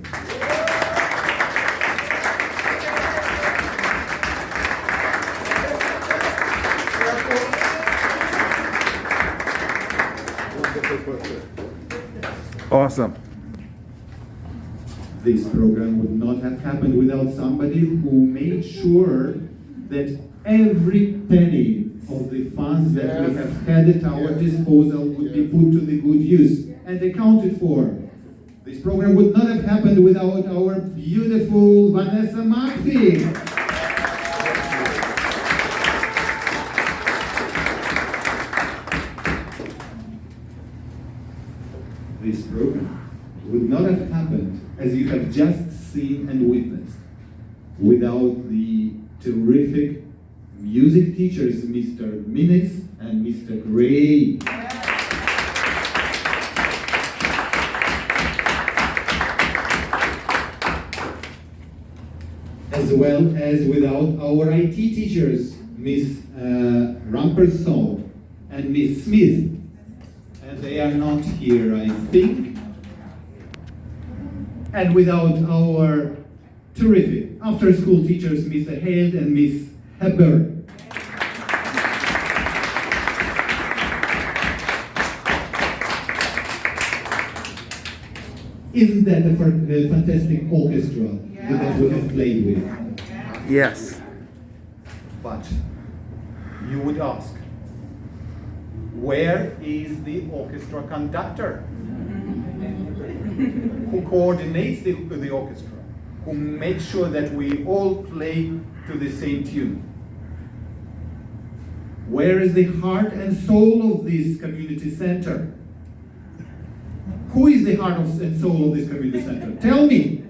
Awesome. This program would not have happened without somebody who made sure that every penny of the funds that we have had at our disposal would be put to the good use and accounted for. This program would not have happened without our beautiful Vanessa Murphy. This program would not have happened, as you have just seen and witnessed, without the terrific music teachers, Mr. Minnis and Mr. Gray. As well as without our IT teachers, Miss Rampersol and Miss Smith. And they are not here, I think. And without our terrific after-school teachers, Mr. Held and Miss Heber. Isn't that a fantastic orchestra that we have played with? Yes. But you would ask, where is the orchestra conductor? Who coordinates the orchestra? Who makes sure that we all play to the same tune? Where is the heart and soul of this community center? Who is the heart and soul of this community center? Tell me.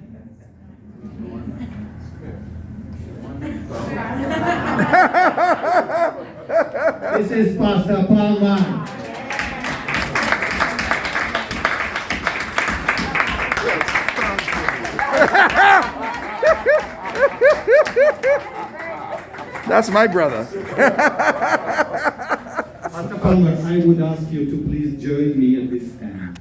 This is Pastor Palmer. That's my brother. Pastor Palmer, I would ask you to please join me at this stand.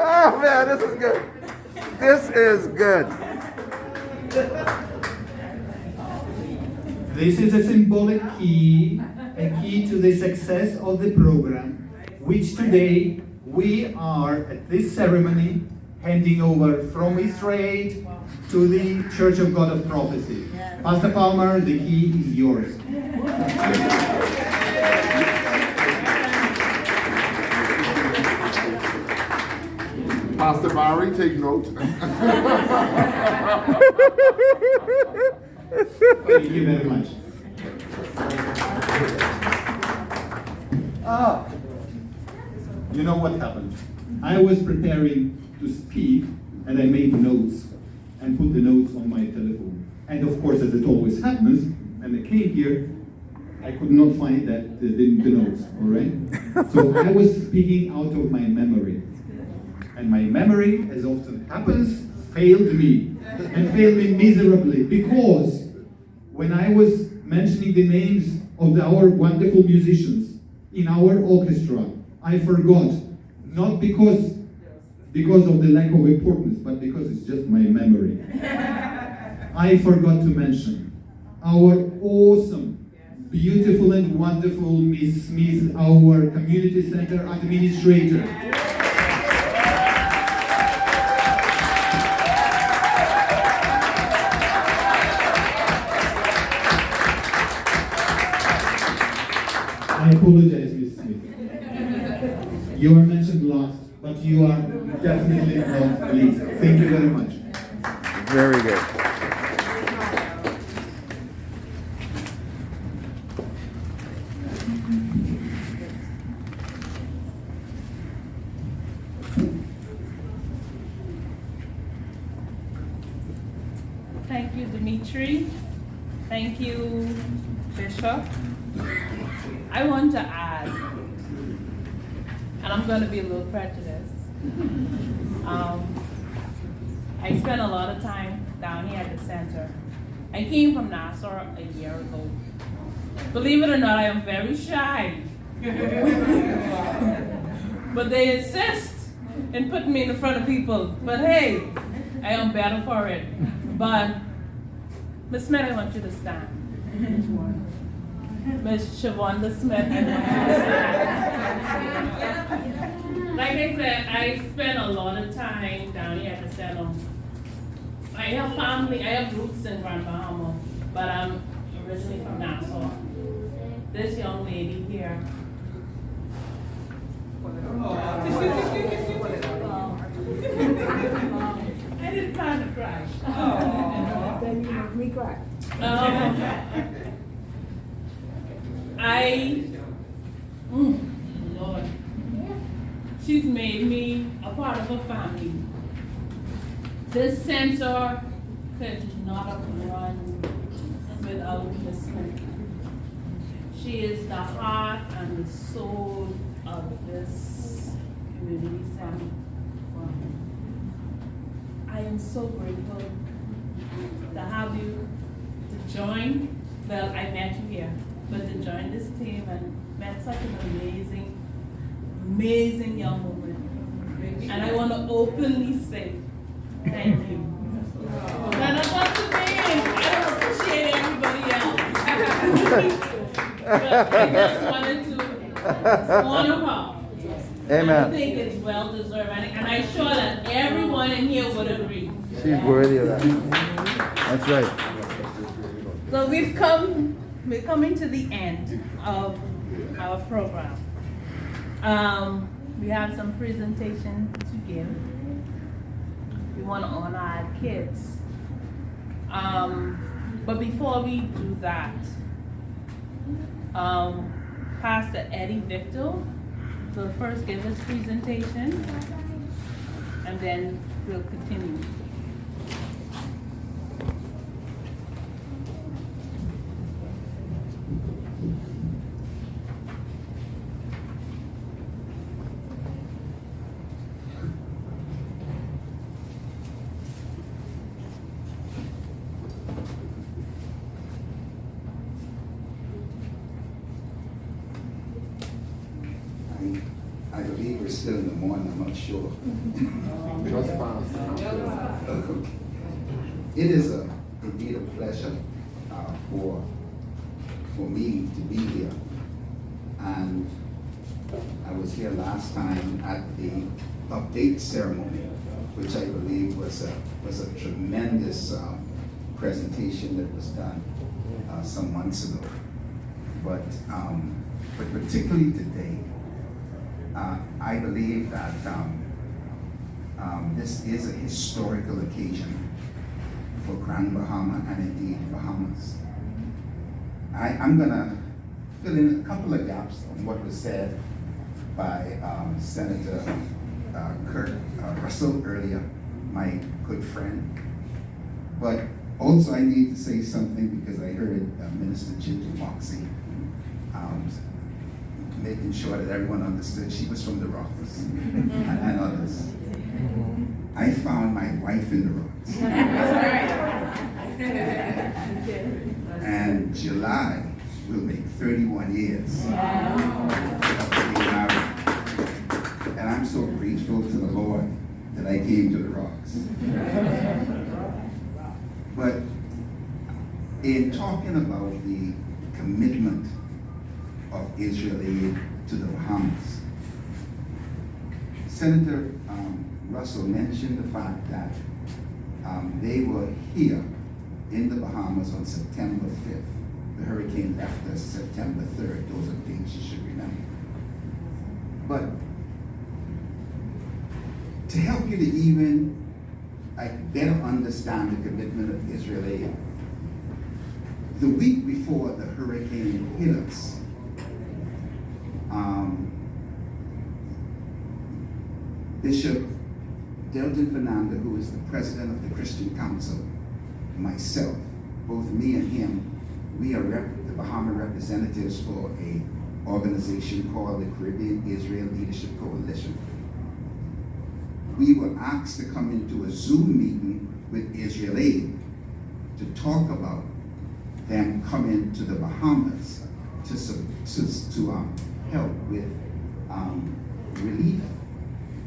Oh man, this is good. This is good. This is a symbolic key, a key to the success of the program, which today we are at this ceremony handing over from IsraAid to the Church of God of Prophecy. Pastor Palmer, the key is yours. Pastor Barry, take note. Thank you very much. You know what happened? I was preparing to speak and I made notes and put the notes on my telephone. And of course, as it always happens, when I came here, I could not find the notes, all right? So I was speaking out of my memory. And my memory, as often happens, failed me. And failed me miserably, because when I was mentioning the names of our wonderful musicians in our orchestra, I forgot, not because of the lack of importance, but because it's just my memory. I forgot to mention our awesome, beautiful and wonderful Miss Smith, our community center administrator. I apologize, Miss Smith. You are mentioned last, but you are definitely not least. Thank you very much. Very good. Thank you, Dimitry. Thank you, Bishop. I want to add, and I'm going to be a little prejudiced. I spent a lot of time down here at the center. I came from Nassau a year ago. Believe it or not, I am very shy. But they insist in putting me in front of people. But hey, I am better for it. But Miss Smith, I want you to stand. Miss Shavonda Smith, I want you to stand. Like I said, I spent a lot of time down here at the center. I have family, I have roots in Bahamas, but I'm originally from Nassau. This young lady here. I didn't plan to cry. Then you make me cry. Lord, she's made me a part of her family. This center could not have run without Miss Smith. She is the heart and the soul of this community center. I am so grateful to have you to join. Well, I met you here, but to join this team and met such an amazing, amazing young woman. And I want to openly say thank you. And I want to thank, I don't appreciate everybody else. But I just wanted to honor her. Amen. I think it's well deserved, and I'm sure that everyone in here would agree. She's worthy of that. That's right. So we're coming to the end of our program. We have some presentation to give. We want to honor our kids. But before we do that, Pastor Eddie Victor will first give his presentation, and then we'll continue. I believe we're still in the morning, I'm not sure. Just past. It is indeed a pleasure for me to be here. And I was here last time at the update ceremony, which I believe was a tremendous presentation that was done some months ago. But particularly today, I believe that this is a historical occasion for Grand Bahama and indeed Bahamas. I'm going to fill in a couple of gaps on what was said by Senator Kurt Russell earlier, my good friend. But also I need to say something because I heard Minister Ginger Moxie making sure that everyone understood she was from the Rocks and others. I found my wife in the Rocks. And July will make 31 years of being married. And I'm so grateful to the Lord that I came to the Rocks. But in talking about the commitment of IsraAid to the Bahamas, Senator Russell mentioned the fact that they were here in the Bahamas on September 5th. The hurricane left us September 3rd. Those are things you should remember. But to help you to even better understand the commitment of IsraAid, the week before the hurricane hit us, Bishop Delton Fernando, who is the president of the Christian Council, myself, both me and him, we are the Bahama representatives for a organization called the Caribbean Israel Leadership Coalition. We were asked to come into a Zoom meeting with IsraAid to talk about them coming to the Bahamas to help with relief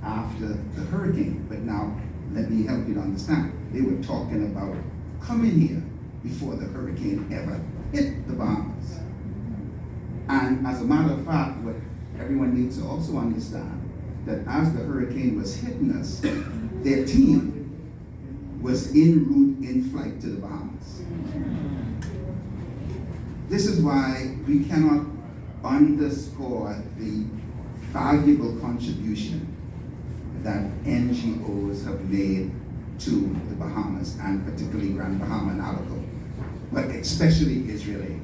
after the hurricane. But now, let me help you to understand. They were talking about coming here before the hurricane ever hit the Bahamas. And as a matter of fact, what everyone needs to also understand, that as the hurricane was hitting us, their team was en route, in flight to the Bahamas. This is why we cannot underscore the valuable contribution that NGOs have made to the Bahamas, and particularly Grand Bahama and Abaco, but especially IsraAid.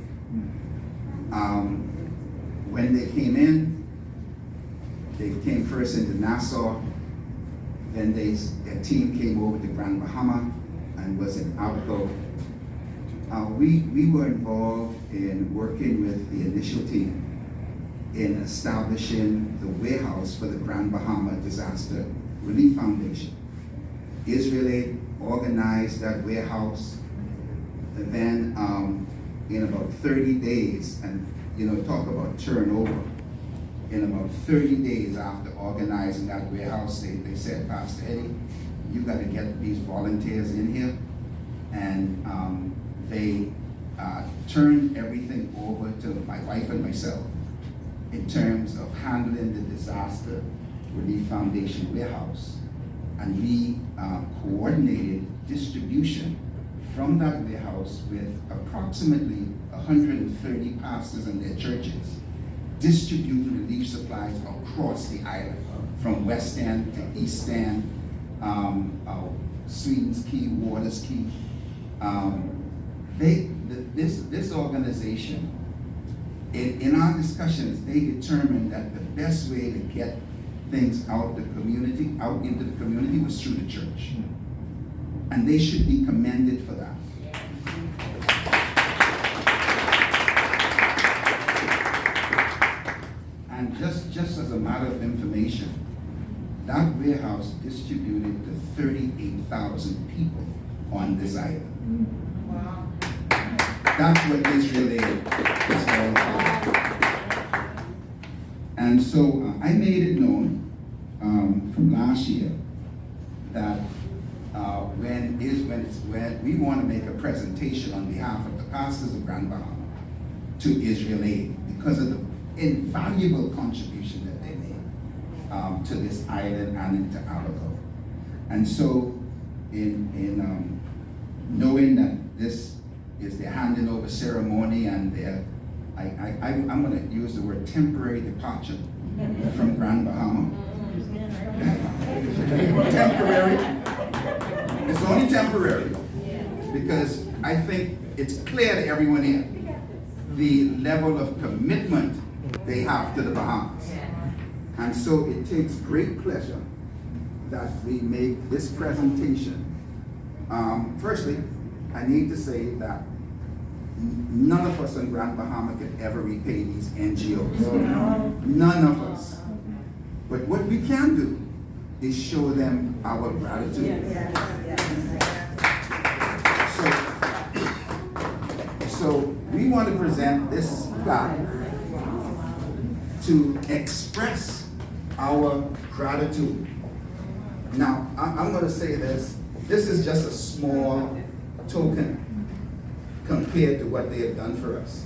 When they came in, they came first into Nassau, then their team came over to Grand Bahama and was in Abaco. We were involved in working with the initial team in establishing the warehouse for the Grand Bahama Disaster Relief Foundation. IsraAid organized that warehouse, and then in about 30 days, and talk about turnover, in about 30 days after organizing that warehouse, they said, Pastor Eddie, you got to get these volunteers in here. And they turned everything over to my wife and myself in terms of handling the Disaster Relief Foundation warehouse. And we coordinated distribution from that warehouse with approximately 130 pastors and their churches, distributing relief supplies across the island, from West End to East End, Sweetens Key, Waters Key. This organization in our discussions, they determined that the best way to get things out into the community was through the church. And they should be commended for that. And just as a matter of information, that warehouse distributed to 38,000 people on this island. Wow. That's what IsraAid is all about. And so I made it known from last year that when we want to make a presentation on behalf of the pastors of Grand Bahama to IsraAid because of the invaluable contribution that they made to this island and into Abaco. And so in knowing that this is their handing over ceremony and their, I'm going to use the word temporary departure from Grand Bahama. Temporary. It's only temporary because I think it's clear to everyone here the level of commitment they have to the Bahamas. And so it takes great pleasure that we make this presentation. Firstly, I need to say that none of us in Grand Bahama could ever repay these NGOs. None of us. But what we can do is show them our gratitude. So we want to present this plaque to express our gratitude. Now, I'm going to say this. This is just a small token compared to what they have done for us.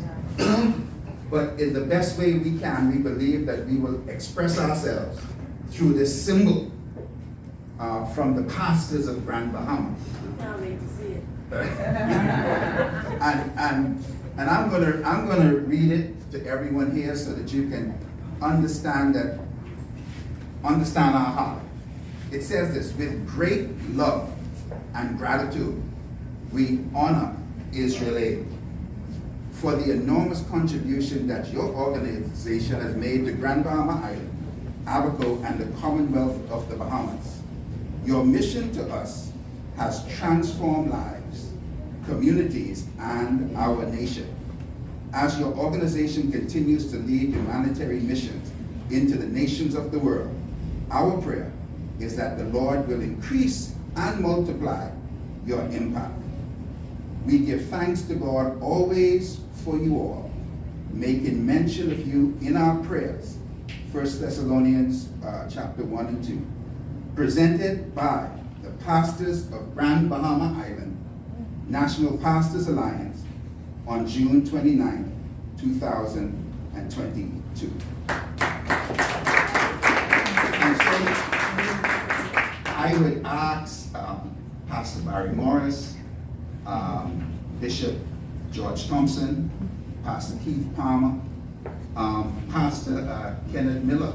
But in the best way we can, we believe that we will express ourselves through this symbol from the pastors of Grand Bahama. Can't wait to see it. and I'm gonna read it to everyone here so that you can understand our heart. It says this: with great love and gratitude, we honor IsraAid for the enormous contribution that your organization has made to Grand Bahama Island, Abaco, and the Commonwealth of the Bahamas. Your mission to us has transformed lives, communities, and our nation. As your organization continues to lead humanitarian missions into the nations of the world, our prayer is that the Lord will increase and multiply your impact. We give thanks to God always for you all, making mention of you in our prayers. 1 Thessalonians chapter 1 and 2. Presented by the pastors of Grand Bahama Island, National Pastors Alliance, on June 29, 2022. And so I would ask Pastor Barry Morris, Bishop George Thompson, Pastor Keith Palmer, Pastor Kenneth Miller.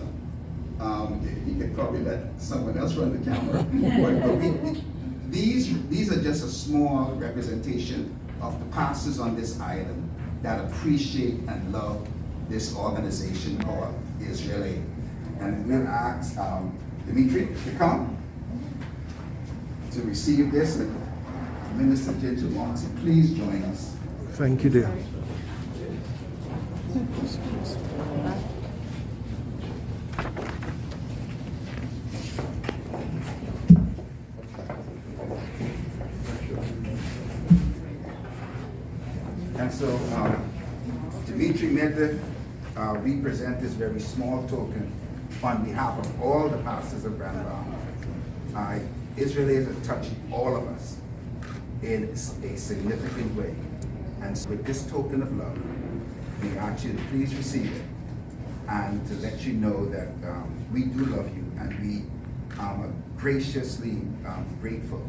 You could probably let someone else run the camera. But these are just a small representation of the pastors on this island that appreciate and love this organization called IsraAid. And we'll ask Dimitry to come to receive this, and Minister Ginger Monson, please join us. Thank you, dear. And so, Dimitry, Medlev, we present this very small token on behalf of all the pastors of Grand Bahama. IsraAid has touched all of us in a significant way. And so with this token of love, we ask you to please receive it and to let you know that we do love you, and we are graciously grateful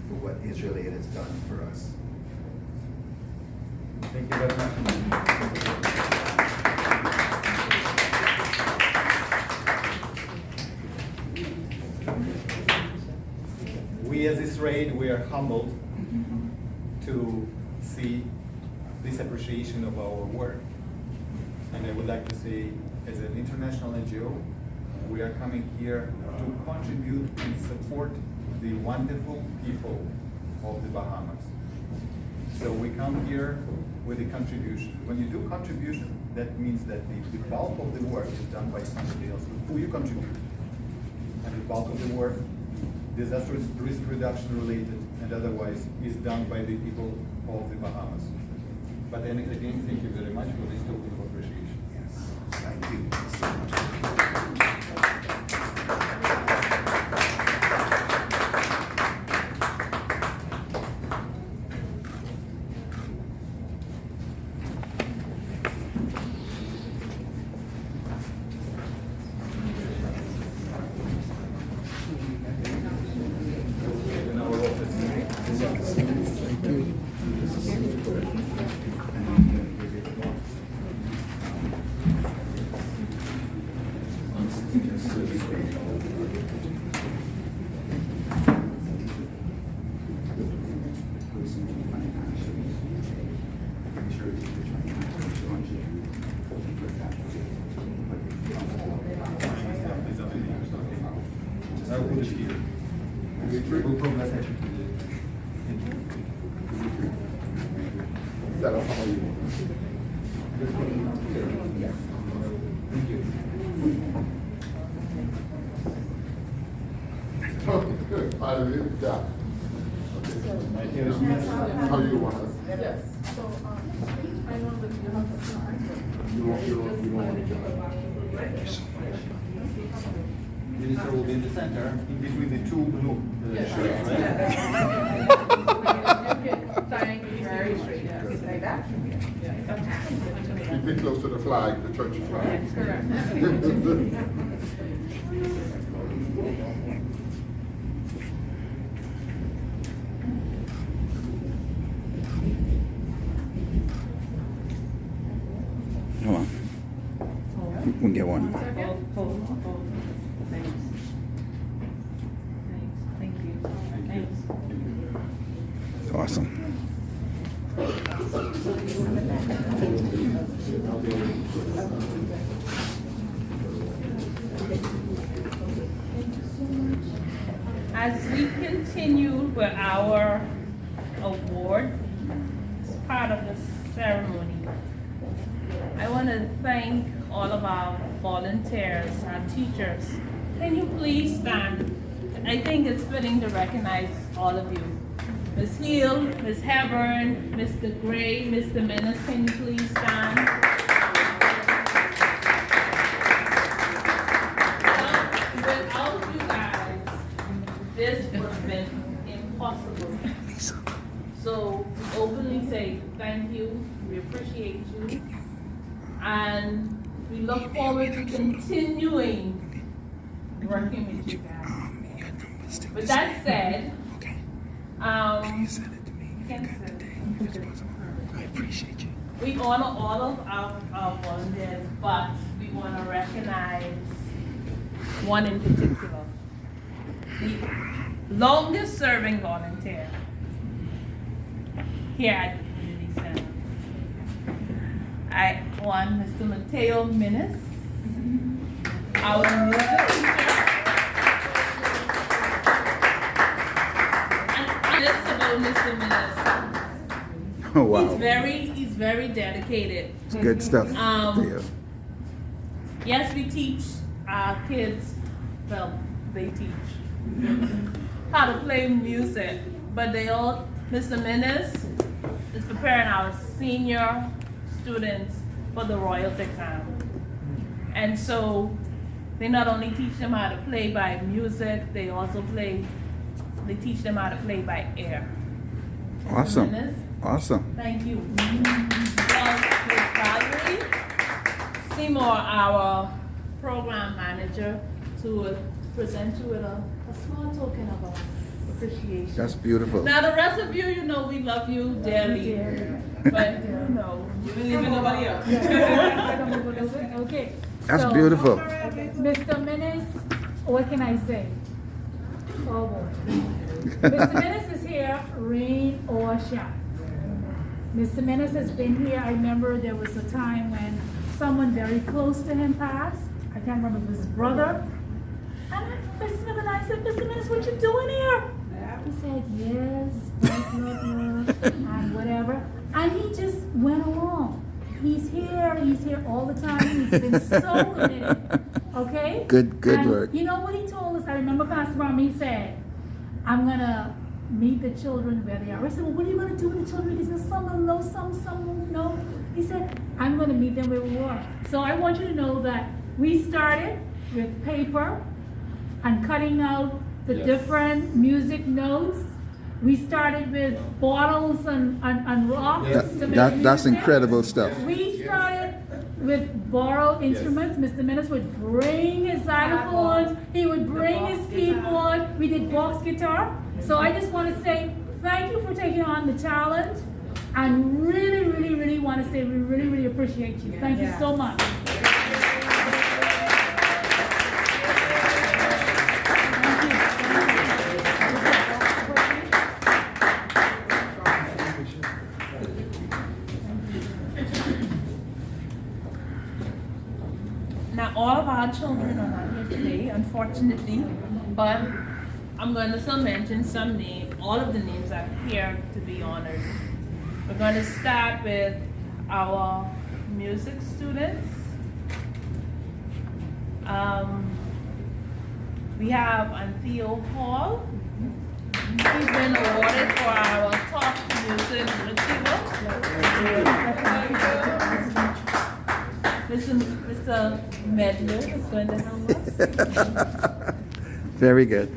for what IsraAid has done for us. Thank you very much. We as IsraAid, we are humbled to see this appreciation of our work. And I would like to say, as an international NGO, we are coming here to contribute and support the wonderful people of the Bahamas. So we come here with a contribution. When you do contribution, that means that the bulk of the work is done by somebody else who you contribute. And the bulk of the work, disaster risk reduction related and otherwise, is done by the people of the Bahamas. But then again, thank you very much for this token of appreciation. Thank you so much. How you want us? Yes. So, I know that you have a slide. You want me to Minister will be in the center, in between the two blue shirts, right? Very straight, yeah. Like that? Keep it close to the flag, the church flag. That's correct. Hold on. We can get one. Thanks. Thank you. Thanks. Awesome. As we continue with our award, as part of the ceremony, I want to thank all of our volunteers, our teachers. Can you please stand? I think it's fitting to recognize all of you. Ms. Hill, Ms. Hebron, Mr. Gray, Mr. Menace, can you please stand? Without you guys, this would have been impossible. So we openly say thank you, we appreciate you, and we look forward to continuing working with you guys. With that said, You said it to me. I appreciate you. we honor all of our volunteers, but we want to recognize one in particular. The longest serving volunteer here at the community center. I want Mr. Mateo Menace, our music teacher. And this about Mr. Menace. Oh, wow. He's very dedicated. Good stuff. Theo. Yes, we teach our kids, well, they teach how to play music, but Mr. Menace is preparing our senior students for the Royals exam. And so they not only teach them how to play by music, they teach them how to play by ear. Awesome. Menace, Awesome. thank you. Ms. Valerie Seymour, our program manager, to present you with a small token of appreciation. That's beautiful. Now the rest of you, you know we love you dearly, but you know, you believe in nobody else. Okay. That's So, beautiful. Mr. Menace, what can I say? Forward. Mr. Menace is here, rain or shine. Mr. Menace has been here. I remember there was a time when someone very close to him passed. I can't remember if it was his brother. And Mr. Smith and I said, Mr. Minnis, what you doing here? He said, yes, and whatever. And he just went along. He's here all the time. He's been so committed. Okay? Good And work. you know what he told us? I remember Pastor Brown, he said, I'm going to meet the children where they are. I said, well, what are you going to do with the children? He said, some will know, some won't know. He said, I'm going to meet them where we are. So I want you to know that we started with paper and cutting out the different music notes. We started with bottles and rocks. to make That's music. incredible stuff. We started with borrowed instruments. Mr. Minnis would bring his xylophones. He would bring his keyboard. We did box guitar. So I just want to say thank you for taking on the challenge. And really, really, really want to say we really, really appreciate you. Thank you so much. Now, all of our children are not here today, unfortunately, but I'm going to still mention some names. All of the names are here to be honored. We're going to start with our music students. We have Antheo Hall. He's been awarded for our top music achiever. Mr. Medlev is going to help us. Very good.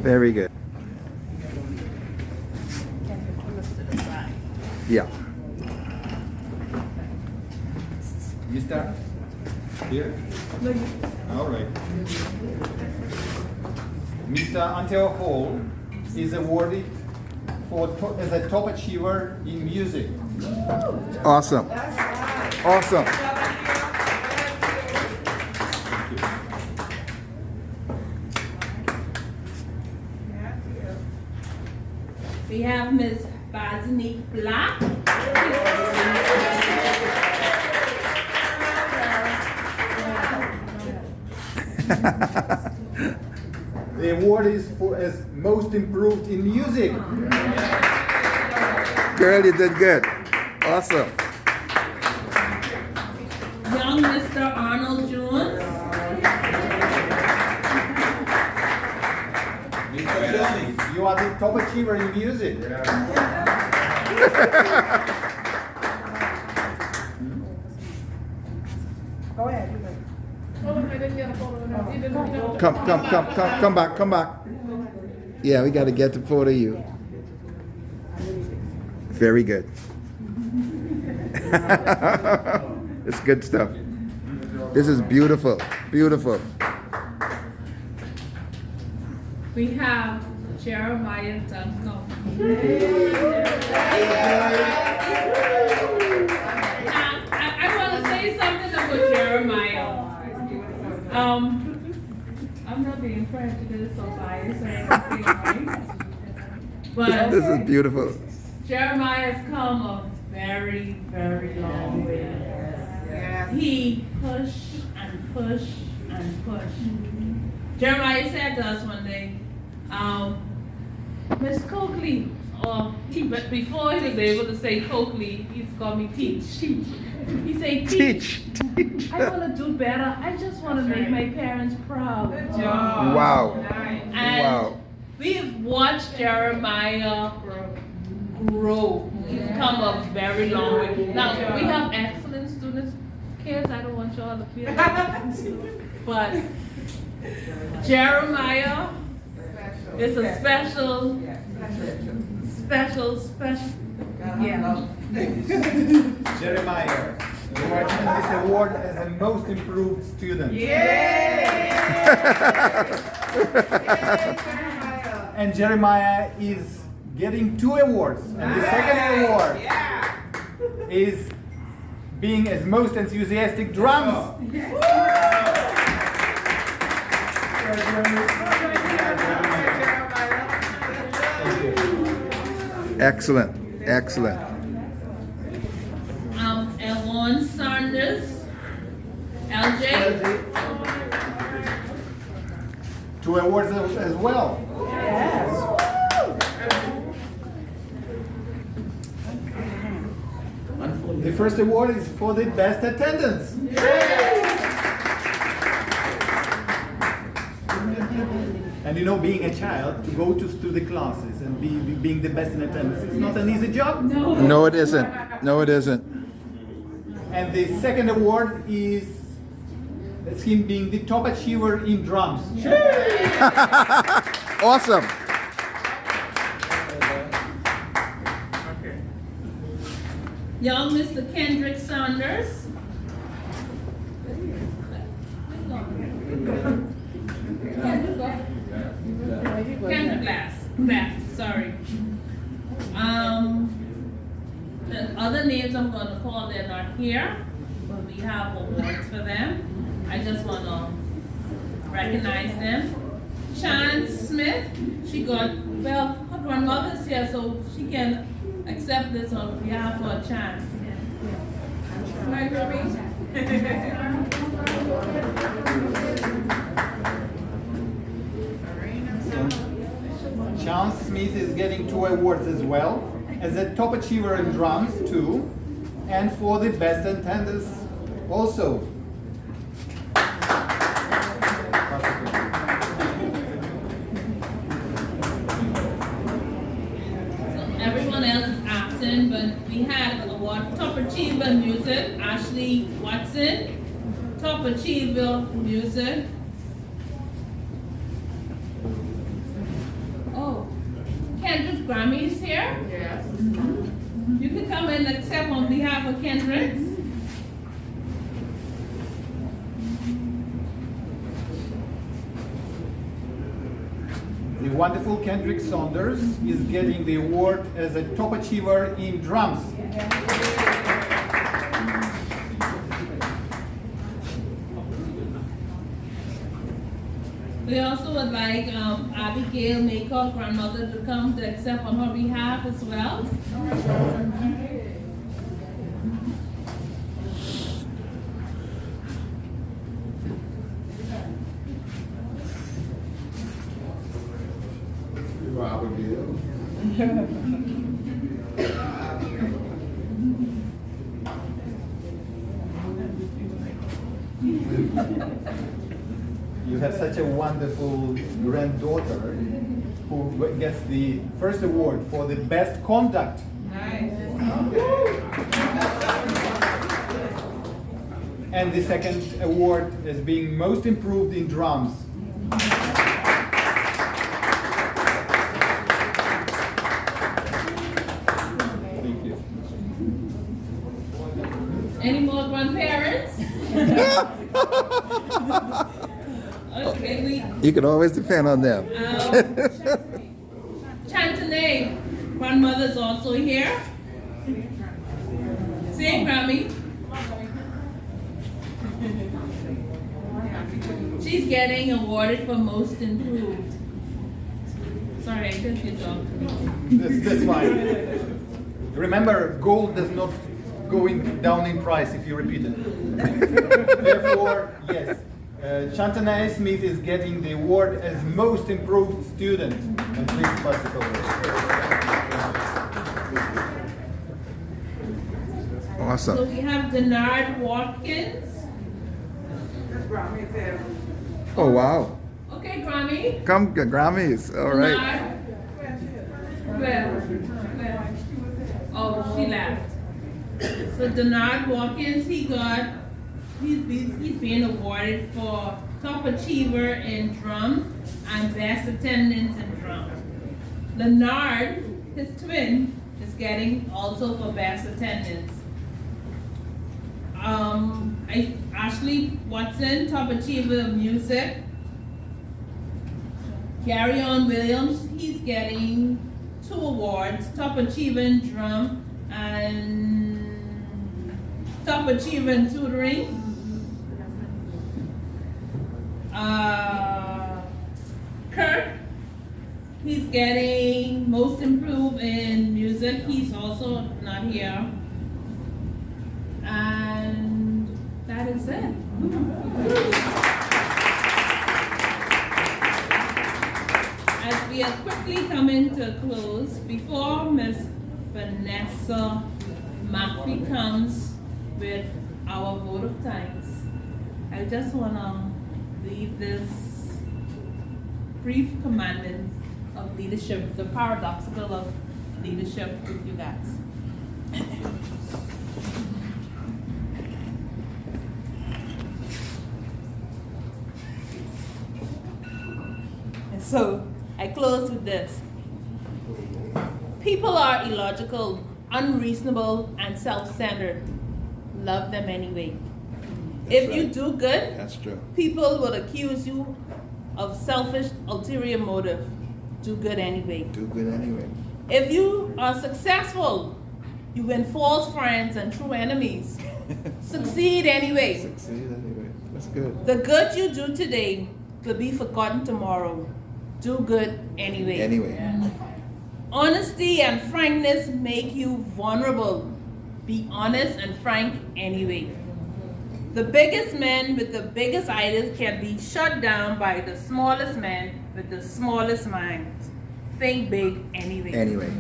Very good. Yeah. You start here? All right. Mr. Antheo Hall is awarded as a top achiever in music. Awesome. Awesome. We have Ms. Bazinique Black. The award is for as most improved in music. Girl, you did good. Awesome. Young Mr. Arnold Jones. Mr. Jones, you are the top achiever in music. Go ahead. Come back. Yeah, we got to get the photo of you. Very good. It's good stuff. This is beautiful. Beautiful. We have Jeremiah Duncan. I want to say something about Jeremiah. I'm not being prejudiced or biased or anything, right? But This is beautiful. Jeremiah has come a very, very long way. He pushed and pushed and pushed. Jeremiah said to us one day, Miss Coakley, but before he was able to say Coakley, he's called me Teach. He said, Teach. I want to do better. I just want to make my parents proud. Good job. Wow. And Wow. we've watched Jeremiah grow. He's come a very long way. Now, we have excellent students. Kids, I don't want y'all to feel that. But Jeremiah is a special. Yeah. Jeremiah, you are given this award as a most improved student. And Jeremiah is getting 2 awards. And the second award is being as most enthusiastic drums. Excellent. Excellent. Elon Sanders, LJ. 2 awards as well. The first award is for the best attendance. And you know, being a child, to go to the classes and being the best in attendance, it's not an easy job. No, it isn't. No, it isn't. And the second award is him being the top achiever in drums. Awesome. Young Mr. Kendrick Saunders. Kendrick Glass, sorry. The other names I'm going to call, they're not here, but we have awards for them. I just want to recognize them. Chan Smith, she got, well, her grandmother's here, so she can accept this on behalf of Chan. Sean Smith is getting 2 awards as well, as a top achiever in drums too, and for the best attendance also. Everyone else is absent, but we had an award, Top Achiever in Music, Ashley Watson. Top Achiever Music. Oh, Kendrick Grammy is here? Yes. You can come and accept on behalf of Kendrick. The wonderful Kendrick Saunders is getting the award as a top achiever in drums. We also would like Abigail Maker, grandmother, to come to accept on her behalf as well. Abigail. You have such a wonderful granddaughter who gets the first award for the best conduct. Nice. And the second award is being most improved in drums. Thank you. Any more grandparents? Okay, You can always depend on them. Chantanay, grandmother's also here. Say Grammy. She's getting awarded for most improved. Sorry, I took your dog. That's fine. Remember, gold does not go down in price if you repeat it. Therefore, yes. Chantanay Smith is getting the award as most improved student. And please pass it over. Awesome. So we have Denard Watkins. Oh, wow. Okay, Grammy. Come, Grammys. All right. Where? Oh, she left. So Denard Watkins, he's being awarded for top achiever in drum and best attendance in drum. Leonard, his twin, is getting also for best attendance. Ashley Watson, top achiever of music. Gary On Williams, he's getting 2 awards, top achiever in drum and top achiever in tutoring. Kirk He's getting most improved in music. He's also not here. And that is it. As we are quickly coming to a close, before Miss Vanessa McPhee comes with our vote of thanks, I just want to leave this brief commandment of leadership, the paradoxical of leadership with you guys. And so I close with this. People are illogical, unreasonable, and self-centered. Love them anyway. If you do good, That's true. people will accuse you of selfish, ulterior motive. Do good anyway. Do good anyway. If you are successful, you win false friends and true enemies. Succeed anyway. Succeed anyway. That's good. The good you do today will be forgotten tomorrow. Do good anyway. Anyway. Honesty and frankness make you vulnerable. Be honest and frank anyway. The biggest men with the biggest ideas can be shut down by the smallest men with the smallest minds. Think big anyway. Anyway.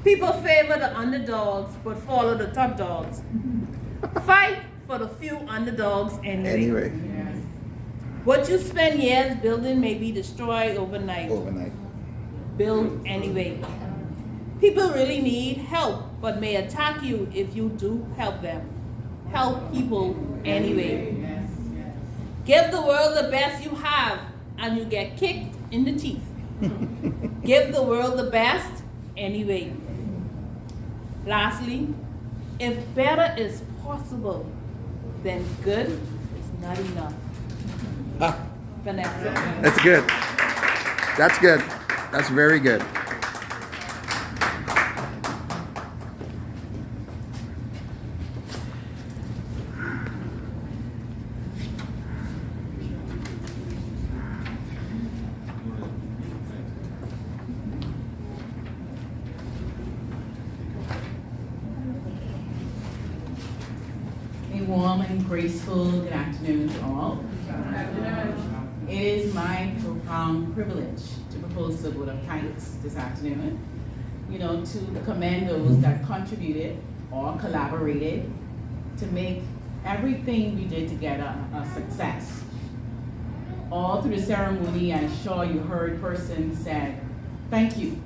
People favor the underdogs but follow the top dogs. Fight for the few underdogs anyway. Anyway. What you spend years building may be destroyed overnight. Overnight. Build anyway. People really need help but may attack you if you do help them. Help people anyway. Give the world the best you have and you get kicked in the teeth. Give the world the best anyway. Lastly, if better is possible, then good is not enough. Vanessa. That's good. That's good. That's very good. A warm and graceful good afternoon to all. It is my profound privilege to propose a vote of thanks this afternoon, to commend those that contributed or collaborated to make everything we did together a success. All through the ceremony, I'm sure you heard persons said, thank you.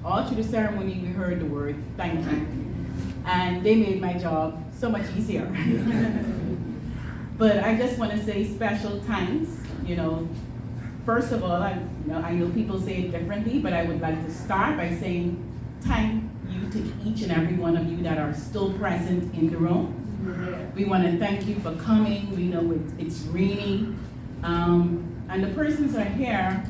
All through the ceremony, we heard the word thank you. And they made my job so much easier. But I just want to say special thanks. First of all, I know people say it differently, but I would like to start by saying thank you to each and every one of you that are still present in the room. We want to thank you for coming. We know it's rainy. And the persons are here,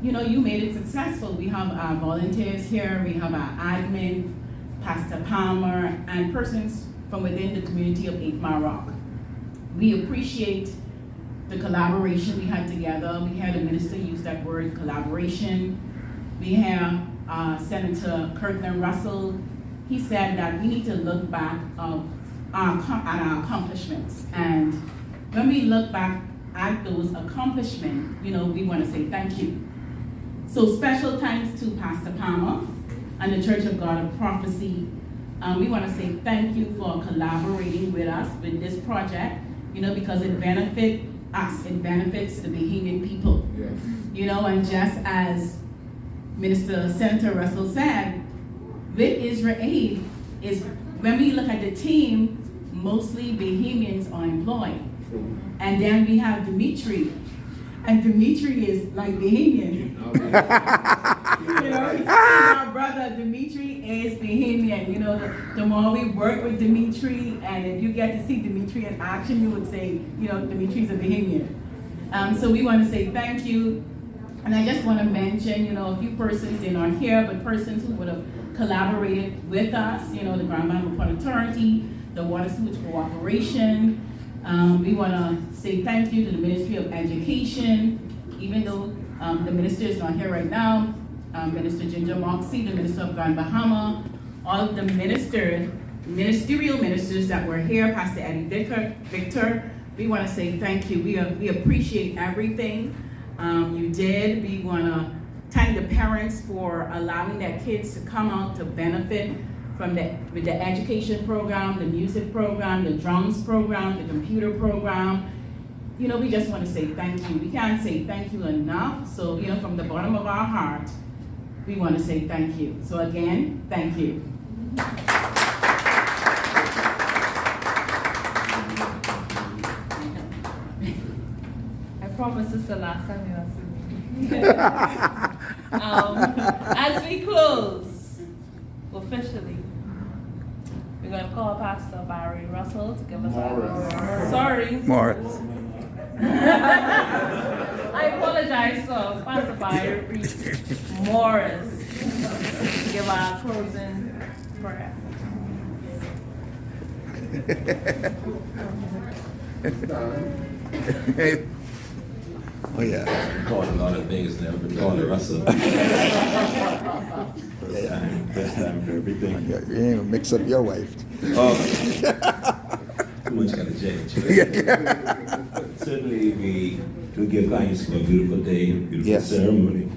you made it successful. We have our volunteers here. We have our admin, Pastor Palmer, and persons from within the community of 8 Mile Rock. We appreciate the collaboration we had together. We had a minister use that word, collaboration. We have Senator Kirkland Russell. He said that we need to look back at our accomplishments. And when we look back at those accomplishments, we want to say thank you. So special thanks to Pastor Palmer and the Church of God of Prophecy. We want to say thank you for collaborating with us with this project, because it benefits us, it benefits the Bahamian people. Yes. And just as Senator Russell said, with IsraAid, when we look at the team, mostly Bahamians are employed. And then we have Dimitry, and Dimitry is like Bahamian. Our brother Dimitry is Bahamian. The more we work with Dimitry, and if you get to see Dimitry in action, you would say, Dimity's a Bahamian. So we want to say thank you. And I just want to mention, a few persons, they're not here, but persons who would have collaborated with us, the Grand Bahama Port Authority, the Water Sewage Cooperation. We want to say thank you to the Ministry of Education, even though The minister is not here right now. Minister Ginger Moxie, the minister of Grand Bahama, all of the ministerial ministers that were here, Pastor Eddie Victor, we want to say thank you. We appreciate everything you did. We want to thank the parents for allowing their kids to come out to benefit from with the education program, the music program, the drums program, the computer program. You know, we just want to say thank you. We can't say thank you enough. So, you know, from the bottom of our heart, we want to say thank you. So again, thank you. I promise this is the last time you see me. As we close, officially, we're going to call Pastor Barry Russell to give us our... Sorry. Morris. I apologize, so Pastor Barry Morris to give our closing prayer. Oh yeah. Called a lot of things now, but called Russell. First time for everything. You ain't gonna mix up your wife. Too much got to change. Certainly, we do give thanks for a beautiful day, a beautiful ceremony.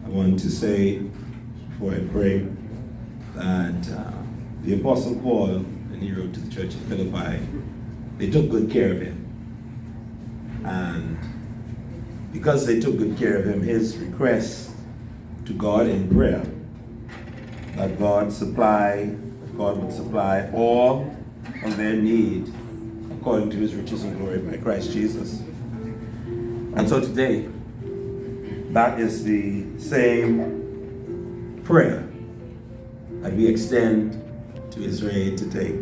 I want to say, before I pray, that the Apostle Paul, when he wrote to the church of Philippi, they took good care of him. And because they took good care of him, his request to God in prayer, that God would supply all of their need according to his riches and glory by Christ Jesus. And so today, that is the same prayer that we extend to IsraAid today.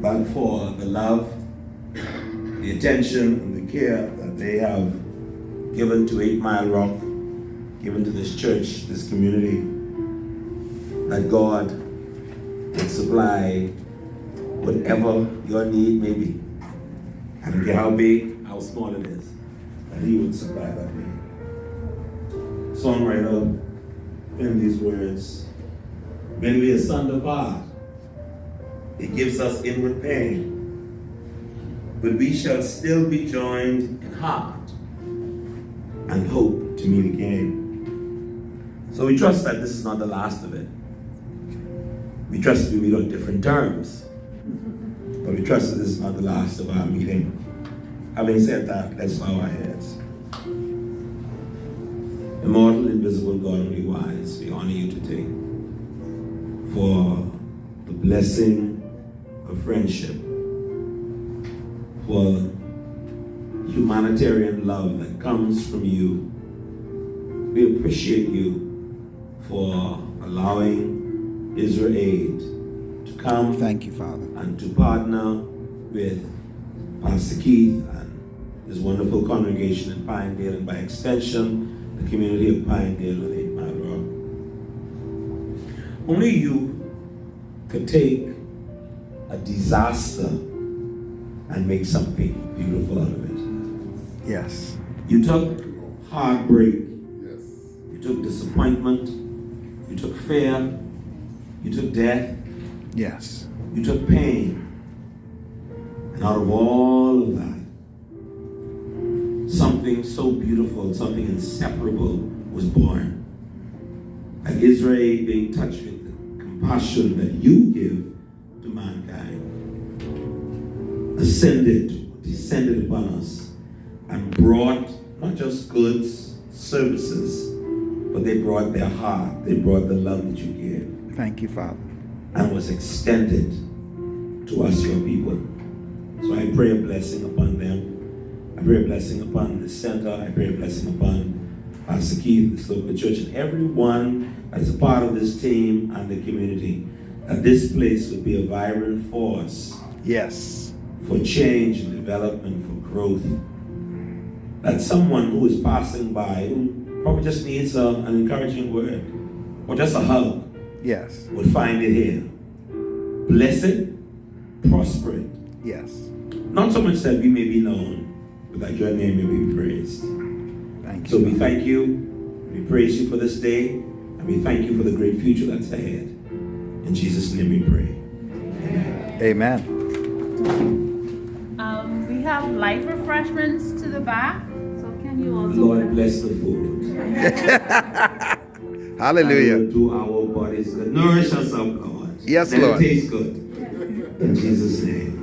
But for the love, the attention, and the care that they have given to 8 Mile Rock, given to this church, this community, that God will supply whatever your need may be. I don't care how big, how small it is, that he would supply that need. Songwriter penned these words: when we asunder part, it gives us inward pain, but we shall still be joined in heart and hope to meet again. So we trust that this is not the last of it. We trust we meet on different terms, but we trust that this is not the last of our meeting. Having said that, let's bow our heads. Immortal, invisible God, only wise, we honor you today for the blessing of friendship, for humanitarian love that comes from you. We appreciate you for allowing IsraAid to come. Thank you, Father. And to partner with Pastor Keith and his wonderful congregation in Pinedale, and by extension, the community of Pinedale and 8 Mile Rock. Only you could take a disaster and make something beautiful out of it. Yes. You took heartbreak. Yes. You took disappointment. You took fear. You took death. Yes. You took pain. And out of all of that, something so beautiful, something inseparable was born. And IsraAid, being touched with the compassion that you give to mankind, descended upon us, and brought not just goods, services, but they brought their heart, they brought the love that you gave. Thank you, Father. And was extended to us, your people. So I pray a blessing upon them. I pray a blessing upon the center. I pray a blessing upon Pastor Keith, this local church, and everyone that is a part of this team and the community, that this place would be a vibrant force. Yes. For change and development, for growth. That someone who is passing by, who probably just needs an encouraging word, or just a hug, yes, would find it here. Bless it, prosper it. Yes. Not so much that we may be known, but that your name may be praised. So we thank you, we praise you for this day, and we thank you for the great future that's ahead. In Jesus' name we pray. Amen. We have light refreshments to the back, so can you also... Lord bless the food. Hallelujah. And do our bodies good. Nourish us, oh God. Yes, Let Lord. it taste good. In Jesus' name.